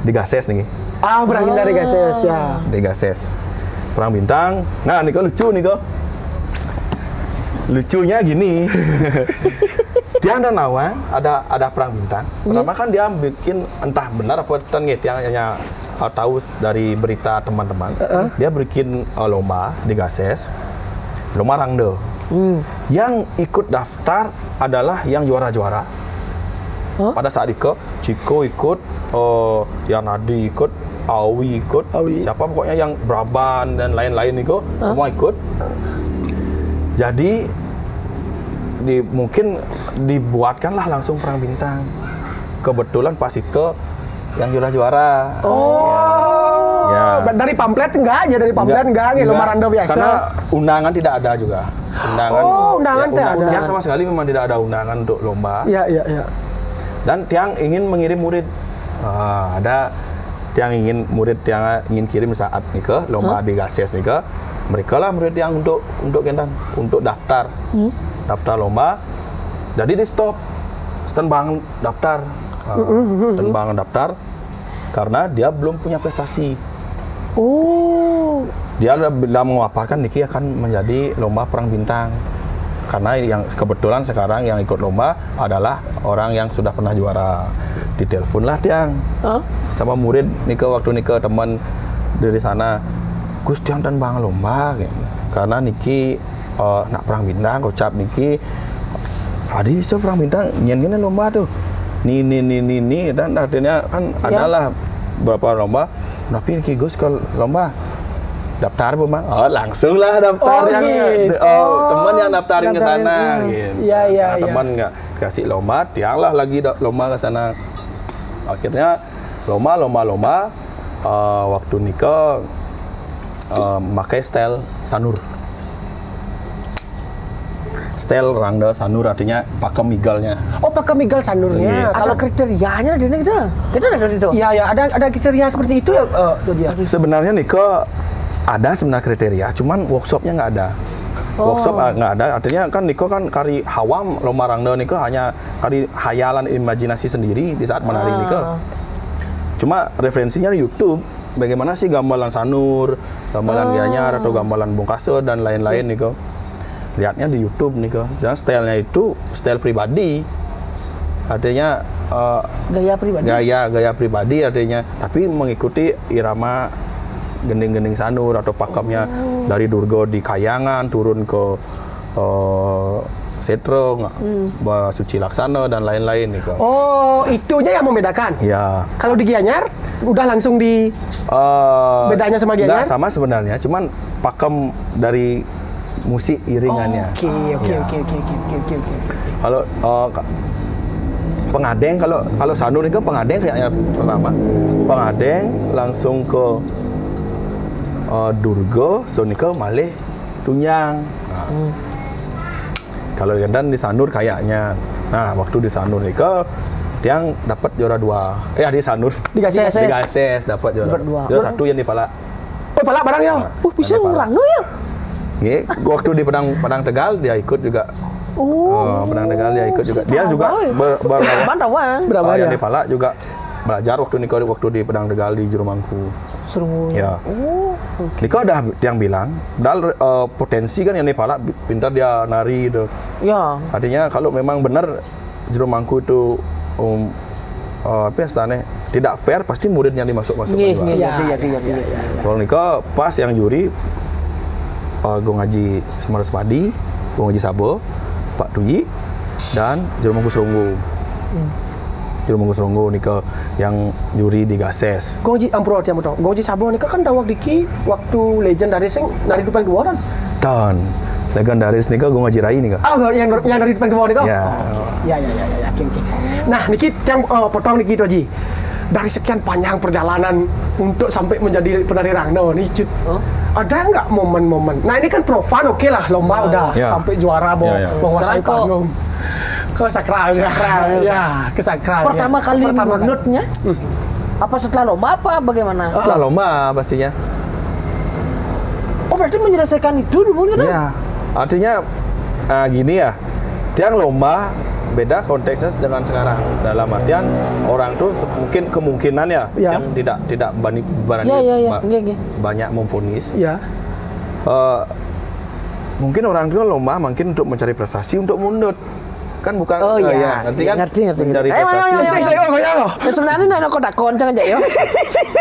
Digases nih. Perang bintang digases ya. Digases. Perang bintang. Nah, Niko lucu Niko. Lucunya gini. Tiang dan Nawang ada perang bintang. Pertama kan dia bikin entah benar apa tiang hanya tahu dari berita teman-teman. Dia bikin lomba di Gases. Lomba rangde. Yang ikut daftar adalah yang juara-juara. Pada saat itu Ciko ikut, Yanadi ikut, Awi ikut, siapa pokoknya yang Braban dan lain-lain itu semua ikut. Jadi mungkin dibuatkanlah langsung perang bintang. Kebetulan pas itu yang juara-juara. Dari pamflet enggak aja, lomba random biasa. Karena undangan tidak ada juga. Undangan tidak ada. Tiang sama sekali memang tidak ada undangan untuk lomba. Iya. Dan tiang ingin mengirim murid. Ada tiang ingin murid tiang ingin kirim saat nikah lomba di Gases nikah. Mereka lah murid yang untuk Kentan untuk daftar. Daftar lomba, jadi di stop bang daftar karena dia belum punya prestasi. Dia sudah mengaparkan Niki akan menjadi lomba perang bintang karena yang kebetulan sekarang yang ikut lomba adalah orang yang sudah pernah juara. Ditelepon lah tiang sama murid Niki waktu Niki teman dari sana. Gus tiang dan bang lomba gitu. Karena niki nak perang bintang kocap niki tadi bisa perang bintang nyen lomba tuh ni dan akhirnya kan adalah beberapa lomba tapi niki Gus kalau lomba daftar Bang. Langsung lah daftar teman yang daftarin ke sana gitu. Iya. Teman nggak kasih lomba, tiang lah lagi lomba ke sana. Akhirnya lomba waktu nikah pakai style sanur. Style rangda sanur artinya pakem migalnya. Oh, pakem migal sanurnya. Kalau kriterianya ada gitu. Kita ada itu. Iya, ada kriteria seperti itu ya, Dodia. Sebenarnya nikah ada sebenarnya kriteria, cuman workshopnya nggak ada. Workshop nggak ada, artinya kan Niko kan kari hawam lomba rangda Niko hanya kari hayalan imajinasi sendiri di saat menari Niko. Cuma referensinya di YouTube, bagaimana sih gambaran sanur, gambaran gianyar atau gambaran bongkase dan lain-lain Niko. Lihatnya di YouTube Niko. Dan stylenya itu style pribadi, artinya gaya pribadi. Gaya pribadi artinya, tapi mengikuti irama gending-gending sanur atau pakemnya dari Durga di Kayangan turun ke Setrong, Suci Laksana dan lain-lain nih kok. Oh, itunya yang membedakan. Ya. Kalau di Gianyar udah langsung di bedanya sama Gianyar? Enggak sama sebenarnya, cuman pakem dari musik iringannya. Oke. Kalau pengadeng kalau sanur itu pengadeng kayaknya pertama. Pengadeng langsung ke Durga, Sonika malih tunyang. Kalau gendan di sanur kayaknya. Nah, waktu di sanur Nika tiang dapat juara 2. Di sanur di Gases dapat juara 2. Juara 1 yang di Pala. Oh, Pala barangnya. Bisa ngurang ya. Nggih, waktu di Padang Tegal dia ikut juga. Padang Tegal dia ikut juga. Dia juga berapa yang di Pala juga belajar waktu di Padang Tegal di Jurumangku. Seru. Ya. Niko ada yang bilang, padahal potensi kan yang Nepala pintar dia nari itu. Ya. Artinya kalau memang benar Jurumangku itu apa istilahnya tidak fair, pasti muridnya dimasuk-masuk. Iya. Kalau Niko pas yang juri gue ngaji Semaras Padi, gue ngaji Sabo, Pak Duyi dan Jurumangku Serunggu. Jurumangku Serunggu Nika yang juri di Gases. Goji ampro tiang betul. Goji Sabo Nika kan dawak diki waktu legendaris dari Dupeng Dua kan. Tan. Legendaris Nika gue ngaji Rai Nika. Yang dari Dupeng Dua Nika. Ya. Ya. Oke. Nah, niki yang potong niki itu Ji. Dari sekian panjang perjalanan untuk sampai menjadi penari rangda nih, Cut. Ada nggak momen-momen? Nah, ini kan profan oke lah, lomba udah sampai juara menguasai panggung. Ke sakralnya. Ya, ke sakral. Pertama kali menurutnya apa setelah lomba apa bagaimana? Setelah lomba pastinya. Oh, berarti menyelesaikan itu dulu kan? Ya. Artinya gini ya. Yang lomba beda konteksnya dengan sekarang. Dalam artian orang tuh mungkin kemungkinan yang tidak berani banyak memvonis. Ya. Mungkin orang tua lomba mungkin untuk mencari prestasi untuk mundur. Kan bukan ngerti kan? Ngerti. Mencari prestasi. Sebenarnya nek kok tak koncang aja yo.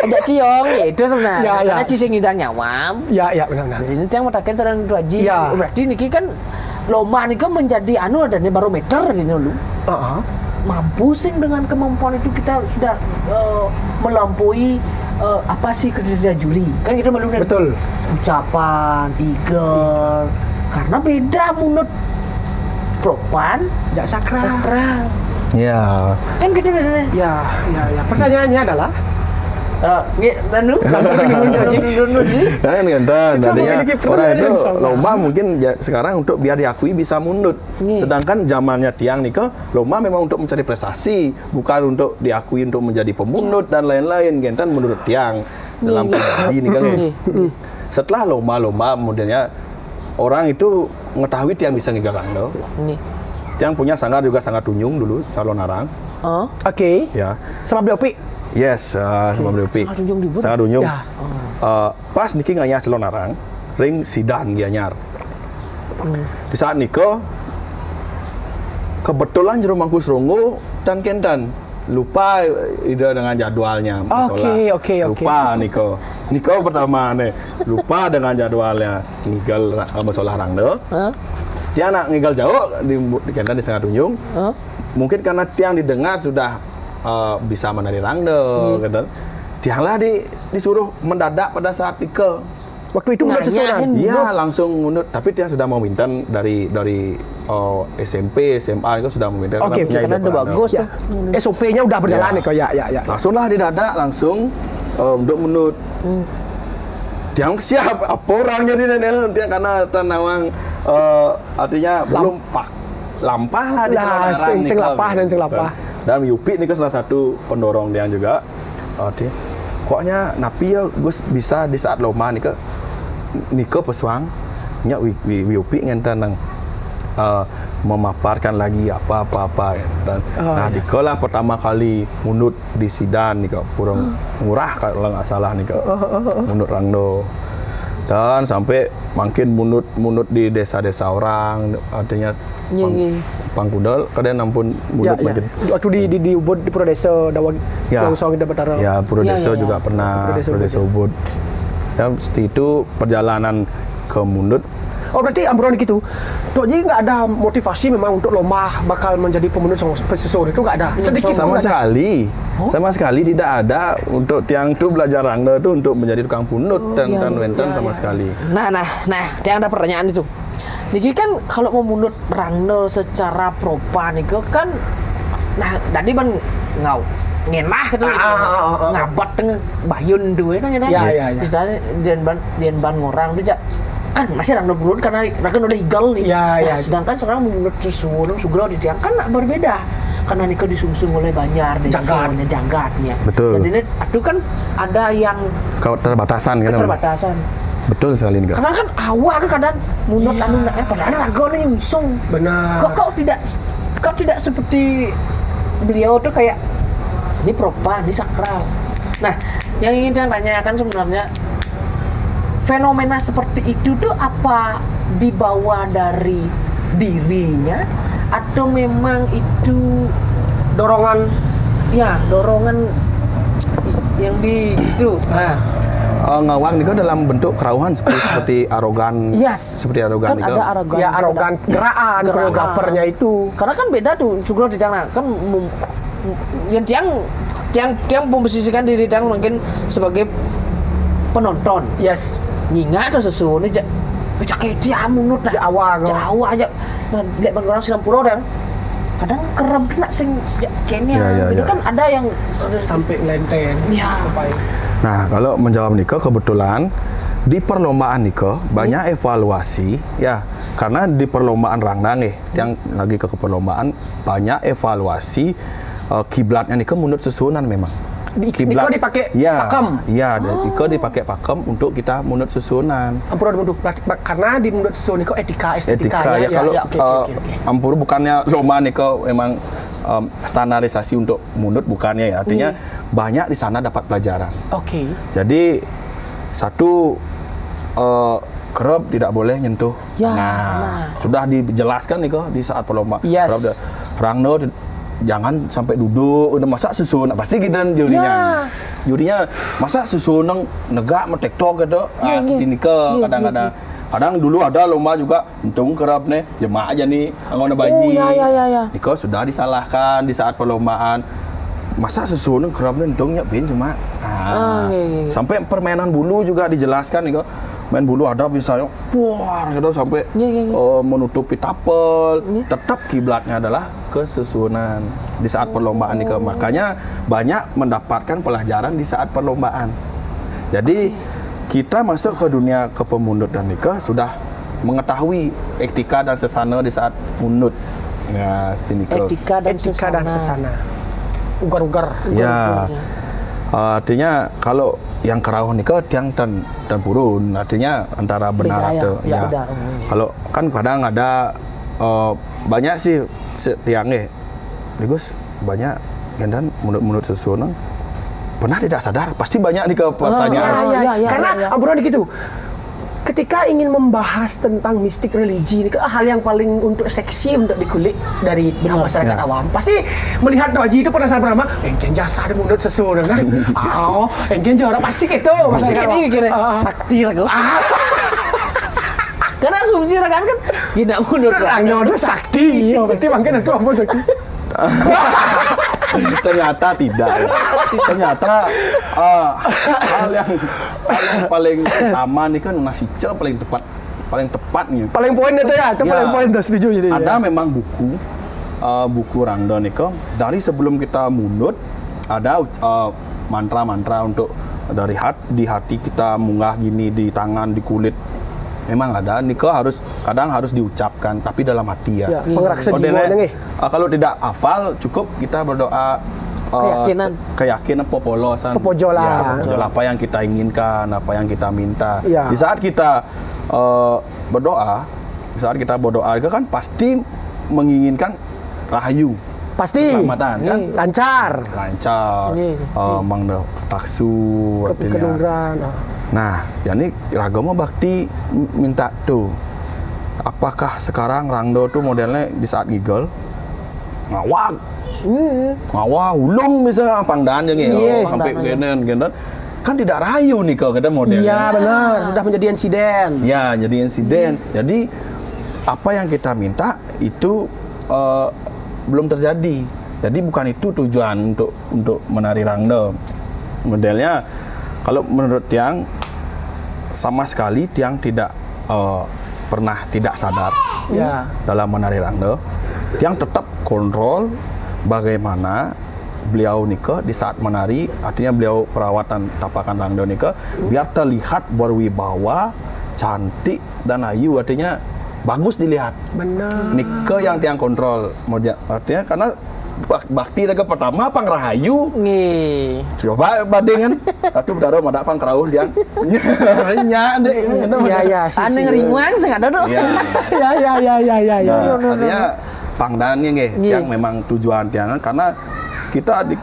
Ajak ciong itu sebenarnya. Karena cising ngidang nyawam. Ya, benar. Jadi ini yang matakan sareng Duaji. Ya. Berarti niki kan lomba niki menjadi adanya barometer ini dulu. Mampu sing dengan kemampuan itu kita sudah melampaui apa sih kriteria juri. Kan kita belum betul. Ucapan, eager. Karena beda menurut propan, jak sakral. Ya. Kan kita beda. Ya. Pertanyaannya adalah Kan tadinya orang itu lomba mungkin sekarang untuk biar diakui bisa mundur. Sedangkan zamannya tiang nih lomba memang untuk mencari prestasi, bukan untuk diakui untuk menjadi pemundut dan lain-lain. Gentan menurut tiang dalam pribadi nih kan. Setelah lomba kemudiannya orang itu mengetahui tiang bisa ngegarang loh. Tiang punya sanggar juga sangat tunyung dulu calon arang. Oke. Ya. Sama Biopi. Yes, sama Biopi. Sangat tunyung. Ya. Pas niki ngayah calon arang, ring sidan gianyar. Di saat niko kebetulan Jurumangku Serunggu dan Kentan lupa ide dengan jadwalnya. Oke. Lupa Niko pertama nih lupa dengan jadwalnya ngigel masalah rangde. Dia nak ngigel jauh di Setengah Tunjung. Mungkin karena tiang didengar sudah bisa menari rangde, gitu. Tianglah disuruh mendadak pada saat Niko. Waktu itu menurut sesuatu. Iya, langsung mundur. Tapi dia sudah mau minta dari SMP, SMA itu sudah mau minta. Oke, karena udah bagus. Ya. SOP-nya udah berjalan nih, ya. Langsunglah didadak langsung untuk menurut. Dia siap apa orangnya di dia karena tanawang artinya belum lampah lah di sing lapah. Dan Yupi ini salah satu pendorong dia juga. Dia koknya napi ya Gus bisa di saat lomba Niko pesuang nya Yupi ngenten memaparkan lagi apa dan Niko lah pertama kali mundur di Sidan Niko kurang murah kalau nggak salah Niko mundur rangdo dan sampai makin mundur di desa-desa orang artinya Pangkudal kadang nampun mundur makin waktu di Ubud di Purwodesa Dawang Song kita Batara Purwodesa juga pernah Purwodesa Ubud dan setelah itu perjalanan ke Mundut. Oh berarti amburan gitu. Tuh jadi nggak ada motivasi memang untuk lomba bakal menjadi pemunut pesisor itu nggak ada. Sedikit sama sekali tidak ada untuk tiang itu belajar rangda itu untuk menjadi tukang punut dan wentan sama sekali. Nah, tiang ada pertanyaan itu. Niki kan kalau mau munut rangda secara propan itu kan, nah tadi ban ngenah gitu, ngabat dengan bayun dua itu nyata. Istilahnya dian ban ngorang itu kan masih rangda bulut karena udah higal nih. Sedangkan sekarang menurut Sugro di tiang kan berbeda karena Niko disungsung oleh Banjar desanya jagatnya. Betul. Jadi itu kan ada yang keterbatasan kan. Betul sekali Niko. Karena kan awak kadang munut padahal ragone nyungsung. Benar. Kok tidak seperti beliau tuh kayak ini propan, ini sakral. Nah, yang ingin saya tanyakan sebenarnya fenomena seperti itu tuh apa dibawa dari dirinya atau memang itu dorongan yang di itu. Ngawang itu dalam bentuk kerauhan seperti arogan. Seperti arogan kan itu. Ada arogan. Ya arogan geraan koreografernya itu. Karena kan beda tuh Sugro di tiang kan yang tiang memposisikan diri tiang mungkin sebagai penonton. Nyinga atau sesuatu aja. Kayak dia munut dah Jawa aja. Nah, lihat orang silam pulau dan kadang kerem kena sing kayaknya itu kan ada yang sampai lenteng. Nah, kalau menjawab Niko kebetulan di perlombaan Niko banyak evaluasi karena di perlombaan Rangnang yang lagi ke perlombaan banyak evaluasi kiblatnya Niko menurut susunan memang. Niko dipakai pakem. Niko dipakai pakem untuk kita menurut susunan. Ampura karena di menurut susunan Niko estetika. Kalau Ampura bukannya lomba Niko memang standarisasi untuk mundur bukannya artinya banyak di sana dapat pelajaran. Jadi satu kerap tidak boleh nyentuh. Sudah dijelaskan nih kok di saat perlombaan. Rangno jangan sampai duduk udah masa susun pasti kita jurinya masa susun negak metektok gitu seperti Niko kadang dulu ada lomba juga untung kerap nih jemaah aja nih anggona bayi Niko sudah disalahkan di saat perlombaan masa susun kerap nih untungnya bin cuma sampai permainan bulu juga dijelaskan Niko main bulu ada misalnya gitu sampai menutupi tapel tetap kiblatnya adalah kesusunan di saat perlombaan Niko makanya banyak mendapatkan pelajaran di saat perlombaan jadi kita masuk ke dunia kepemundut dan Niko sudah mengetahui etika dan sesana di saat mundut etika dan sesana ugar-ugar artinya kalau yang kerauh Niko tiang dan purun artinya antara benar atau kalau kan kadang ada banyak sih tiangnya Gus banyak dan menurut susunan pernah tidak sadar pasti banyak nih ke pertanyaan karena amburan gitu ketika ingin membahas tentang mistik religi ini kan hal yang paling untuk seksi untuk dikulik dari masyarakat awam. Pasti melihat Doji itu penasaran pertama, engken jasa ada mundur sesuatu kan? Engken juara pasti gitu. Pasti ini kira sakti lah kau. Karena asumsi kan tidak mundur. Hanya ada sakti. Berarti mungkin itu apa sakti? Ternyata tidak. Ternyata hal yang paling utama nih kan nasi cel paling tepatnya. Paling poin itu ya, itu paling poin tuh setuju jadi. Ada memang buku Rangda nih dari sebelum kita mundur ada mantra-mantra untuk di hati kita munggah gini di tangan di kulit. Memang ada, Niko kadang harus diucapkan, tapi dalam hati ya. Pengeraksa jiwa nih. Kalau tidak hafal, cukup kita berdoa keyakinan popolosan. Popojola. Ya, popojola apa yang kita inginkan, apa yang kita minta. Ya. Di saat kita berdoa, itu kan pasti menginginkan rahayu. Pasti. Keselamatan kan? Lancar. Mangda taksu. Kenuran. Nah, yani Ragama Bakti minta tuh, apakah sekarang Rangdo tuh modelnya di saat ngigel ngawak, ulung bisa pangdaan ya, sampai genen, kan tidak rayu nih kalau kita modelnya. Iya benar, sudah menjadi insiden. Ya, jadi insiden. Jadi apa yang kita minta itu belum terjadi. Jadi bukan itu tujuan untuk menari Rangdo. Modelnya kalau menurut Tiang sama sekali Tiang tidak pernah tidak sadar dalam menari Rangdo. Tiang tetap kontrol bagaimana beliau Nike di saat menari, artinya beliau perawatan tapakan Rangdo Nike biar terlihat berwibawa, cantik dan ayu, artinya bagus dilihat. Benar. Nike yang Tiang kontrol, artinya karena bakti daga pertama pang rahayu. Coba bandingkan. Atuh bedaro madak pang kerauh dia. Nya deh. Iya. Ane ngeringuan sing ada do. Ya. Artinya pangdannya yang memang tujuan Tiangan karena kita di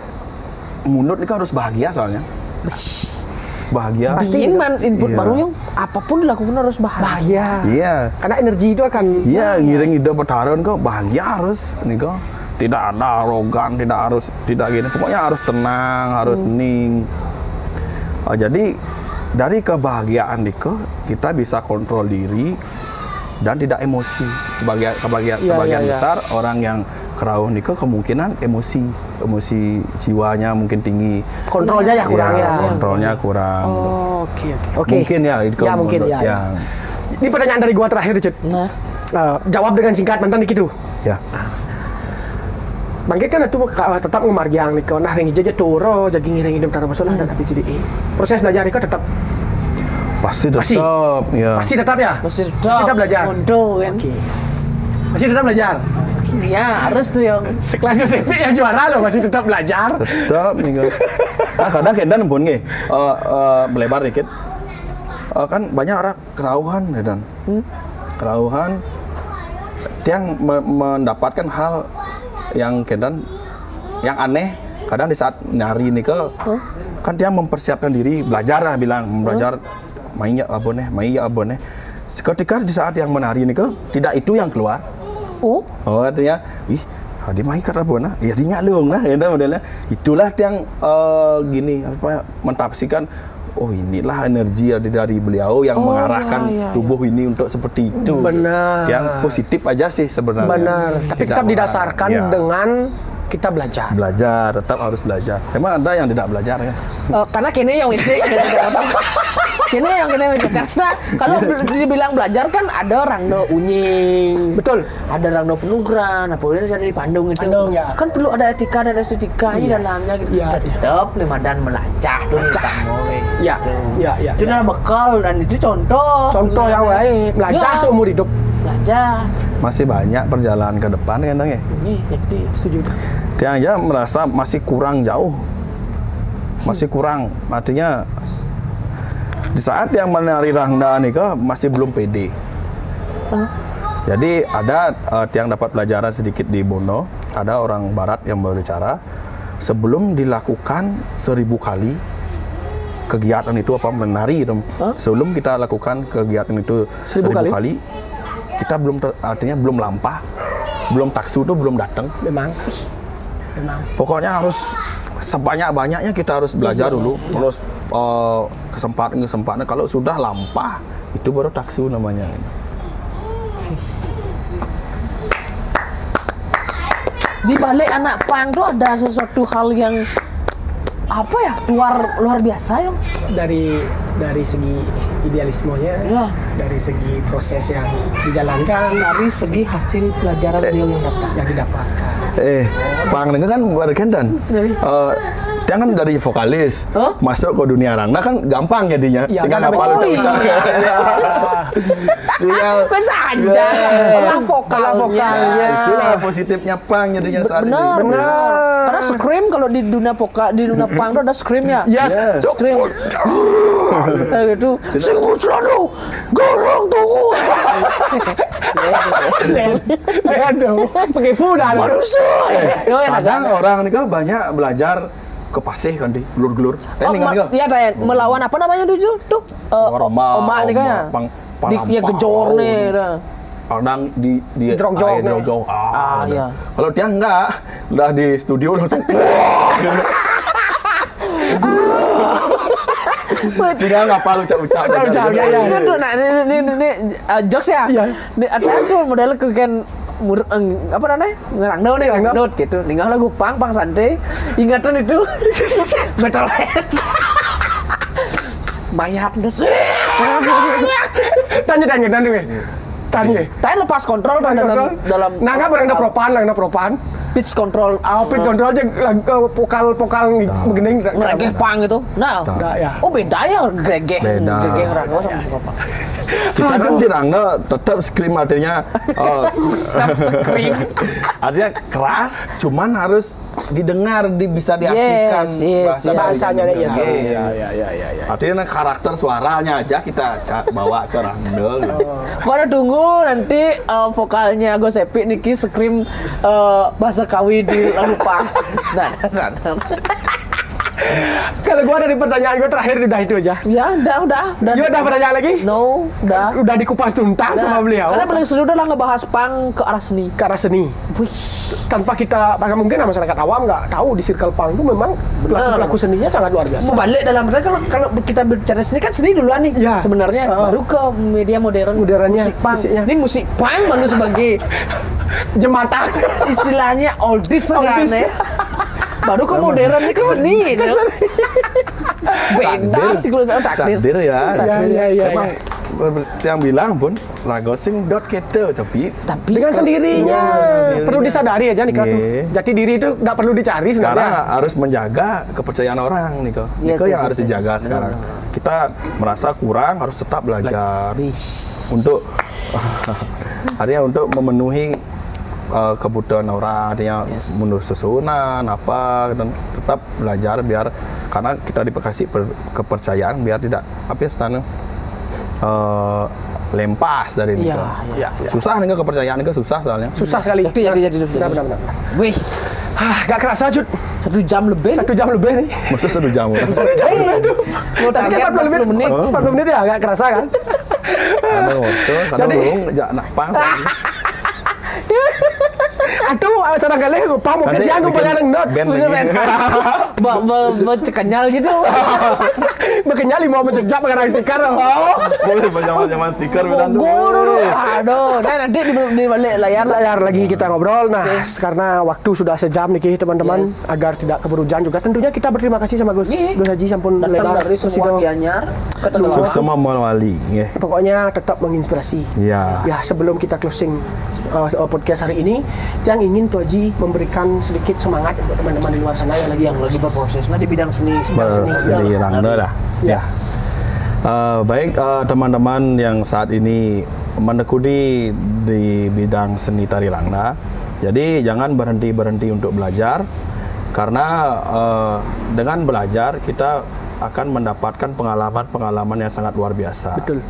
mundur ini kan harus bahagia soalnya. Bahagia. Pasti input baru yang apapun dilakukan harus bahagia. Iya. Karena energi itu akan ngiring ide petaran kok bahagia harus nih kok. Tidak ada arogan, tidak gini. Pokoknya harus tenang, harus hening. Jadi dari kebahagiaan Nike kita bisa kontrol diri dan tidak emosi. Sebagian besar orang yang kerauh Nike kemungkinan emosi jiwanya mungkin tinggi. Kontrolnya kurang ya. Kontrolnya kurang. Oke. Mungkin ya. Mungkin ya. Ini pertanyaan dari gua terakhir, Cut. Jawab dengan singkat mantan gitu. Ya. Bangkit kan itu tetap ngemargiang nih, nah ringi jaja turo, jagi ngiring hidup taruh masalah dan api jadi proses belajar Niko tetap pasti tetap ya. Masih tetap belajar. Masih tetap belajar. Iya, harus tuh yang sekelas SMP yang juara loh masih tetap belajar. Tetap nih. Kadang kendan pun nih melebar dikit. Kan banyak orang kerauhan dan kerauhan yang mendapatkan hal yang kendan yang aneh kadang di saat nyari Nike kan dia mempersiapkan diri belajar belajar mainnya aboneh ketika di saat yang menari Nike tidak itu yang keluar artinya di mai kata abona ya dinya leung lah modelnya itulah yang gini mentafsirkan inilah energi dari beliau yang mengarahkan tubuh ini untuk seperti itu. Benar. Yang positif aja sih sebenarnya. Benar. Tapi tetap didasarkan dengan kita belajar. Belajar, tetap harus belajar. Emang ada yang tidak belajar ya? Karena kini yang itu kini karena kalau dibilang belajar kan ada Rangdo Unying. Betul. Ada Rangdo Penugran, apalagi ada di Bandung itu. Ya. Kan perlu ada etika dan estetika di dalamnya gitu. Tetap Madan melancah dulu Ya. Itu adalah bekal dan itu contoh yang baik. Belajar seumur hidup. Belajar. Masih banyak perjalanan ke depan kan ya? Jadi setuju. Dia aja merasa masih kurang jauh. Masih kurang. Artinya di saat yang menari Rangda Nike masih belum pede. Jadi ada yang dapat pelajaran sedikit di Bono, ada orang Barat yang berbicara sebelum dilakukan 1000 kali kegiatan itu apa menari sebelum kita lakukan kegiatan itu 1000 kali kita artinya belum lampah, belum taksu itu belum datang. Memang. Pokoknya harus sebanyak-banyaknya kita harus belajar dulu, terus kesempatan kalau sudah lampah itu baru taksu namanya. Di balik anak pang tuh ada sesuatu hal yang apa ya luar biasa ya, dari segi idealismenya, ya, dari segi proses yang dijalankan, dari segi hasil pelajaran beliau yang didapatkan. Pang ini kan berkendan. Dia kan dari vokalis masuk ke dunia rangda kan gampang jadinya. Ya, tinggal hafal ucap-ucapnya. Tinggal bisa aja vokalnya. Itulah positifnya pang jadinya saat ini. Benar. Karena scream kalau di dunia pang itu ada screamnya. Yes. Scream. Gitu. Singgung celana, golong tunggu. Aduh, pakai kuda manusia. Kadang orang ini kan banyak belajar ke pasih kan di gelur-gelur. Iya, melawan apa namanya tuh? Oma nih kayaknya. Dia gejor nih. Kadang di Drong-drong. Iya. Kalau dia enggak, udah di studio langsung. Tidak ngapal ucap-ucap. Ini tuh, nah ini jokes ya. Ini ada tuh model keken apa namanya ngerangdot gitu. Tinggal lagu pang santai. Ingatan itu metalhead. Mayat des. Tanya lepas kontrol dalam. Nah, nggak berang propan. Pitch control. Pitch control aja vokal begini. Ngeregeh pang itu. Nah, ya. Oh beda ya gregeh rangga sama apa. Kita kan di rangga tetap scream artinya scream. Artinya keras, cuman harus didengar, bisa diartikan bahasanya ya. Artinya karakter suaranya aja kita bawa ke rangda. Pada tunggu nanti vokalnya Gosepi Niki scream bahasa Kawi di lagu pang. Nah. Kalau gua dari pertanyaan gua terakhir udah itu aja. Ya, udah. Ya udah pertanyaan lagi? No, udah. Udah dikupas tuntas sama beliau. Karena paling seru adalah ngebahas pang ke arah seni. Wih. Tanpa kita, bahkan mungkin masyarakat awam nggak tahu di circle pang itu memang pelaku seninya sangat luar biasa. Balik dalam kalau kita bicara seni kan seni duluan nih sebenarnya. Baru ke media modernnya. Musik pang. Ini musik pang baru sebagai jembatan. Istilahnya oldies kan ya. Baru ke modern nih ke seni gitu. Beda sih kalau takdir ya. Emang yang bilang pun ragosing kita tapi dengan sendirinya. Perlu disadari aja nih Niko. Jati diri itu nggak perlu dicari sebenarnya. Sekarang harus menjaga kepercayaan orang Niko. Niko yang harus dijaga sekarang. Kita merasa kurang harus tetap belajar untuk artinya untuk memenuhi kebutuhan orang, artinya menurut susunan apa dan tetap belajar biar karena kita dikasih kepercayaan biar tidak lempas dari ini. Susah nih kepercayaan ini susah soalnya. Susah sekali. Jadi. Benar. Wih, gak kerasa Jud. 1 jam lebih. 1 jam lebih nih. Masa 1 jam? 1 jam. Tadi kan 40 menit. 40 menit ya, gak kerasa kan? Jadi nak pang. Aduh, sana kali lupa mungkin dia aku banyak ngendot. Bercekanyal gitu. Berkenyal mau mencegah pakai stiker. Boleh zaman stiker bilang dulu. Aduh, nanti di balik layar lagi kita ngobrol. Nah, karena waktu sudah sejam nih teman-teman, agar tidak keburu hujan juga. Tentunya kita berterima kasih sama Gus Haji sampun datang dari semua Gianyar. Semua Wali. Pokoknya tetap menginspirasi. Ya, sebelum kita closing podcast hari ini, yang ingin Tuh Haji memberikan sedikit semangat untuk teman-teman di luar sana yang lagi berproses di bidang seni. Seni rangda lah. Ya. Baik teman-teman yang saat ini menekuni di bidang seni tari rangda. Jadi jangan berhenti untuk belajar karena dengan belajar kita akan mendapatkan pengalaman yang sangat luar biasa. Betul.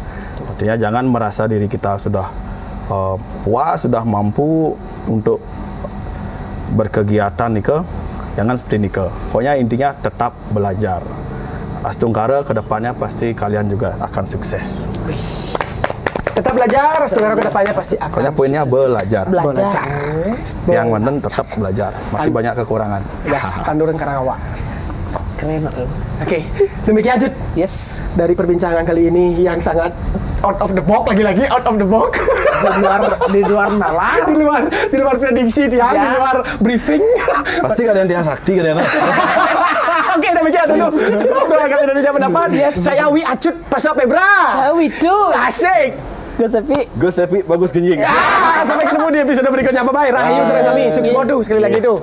Artinya jangan merasa diri kita sudah puas, sudah mampu untuk berkegiatan jangan seperti Nike. Pokoknya intinya tetap belajar. Astungkara kedepannya pasti kalian juga akan sukses. Tetap belajar, Astungkara kedepannya pasti akan. Pokoknya poinnya belajar. Belajar. Yang penting tetap belajar. Masih banyak kekurangan. Yes, tanduran Karangawa. Keren. Oke, demikian Jud Yes. dari perbincangan kali ini yang sangat out of the box, lagi-lagi out of the box. Di luar nalar. di luar prediksi dia, di luar briefing. Pasti kalian dia sakti kalian. Oke, demikian dulu. Obrolan kami Indonesia Pendapat. Yes, saya Wi Acut Pasok Pebra. Saya Widu. Asik. Gue sepi. Gus Epi bagus genjing. Sampai ketemu di episode berikutnya. Bye-bye. Rahayu Sarasami. Sukses modu sekali lagi itu.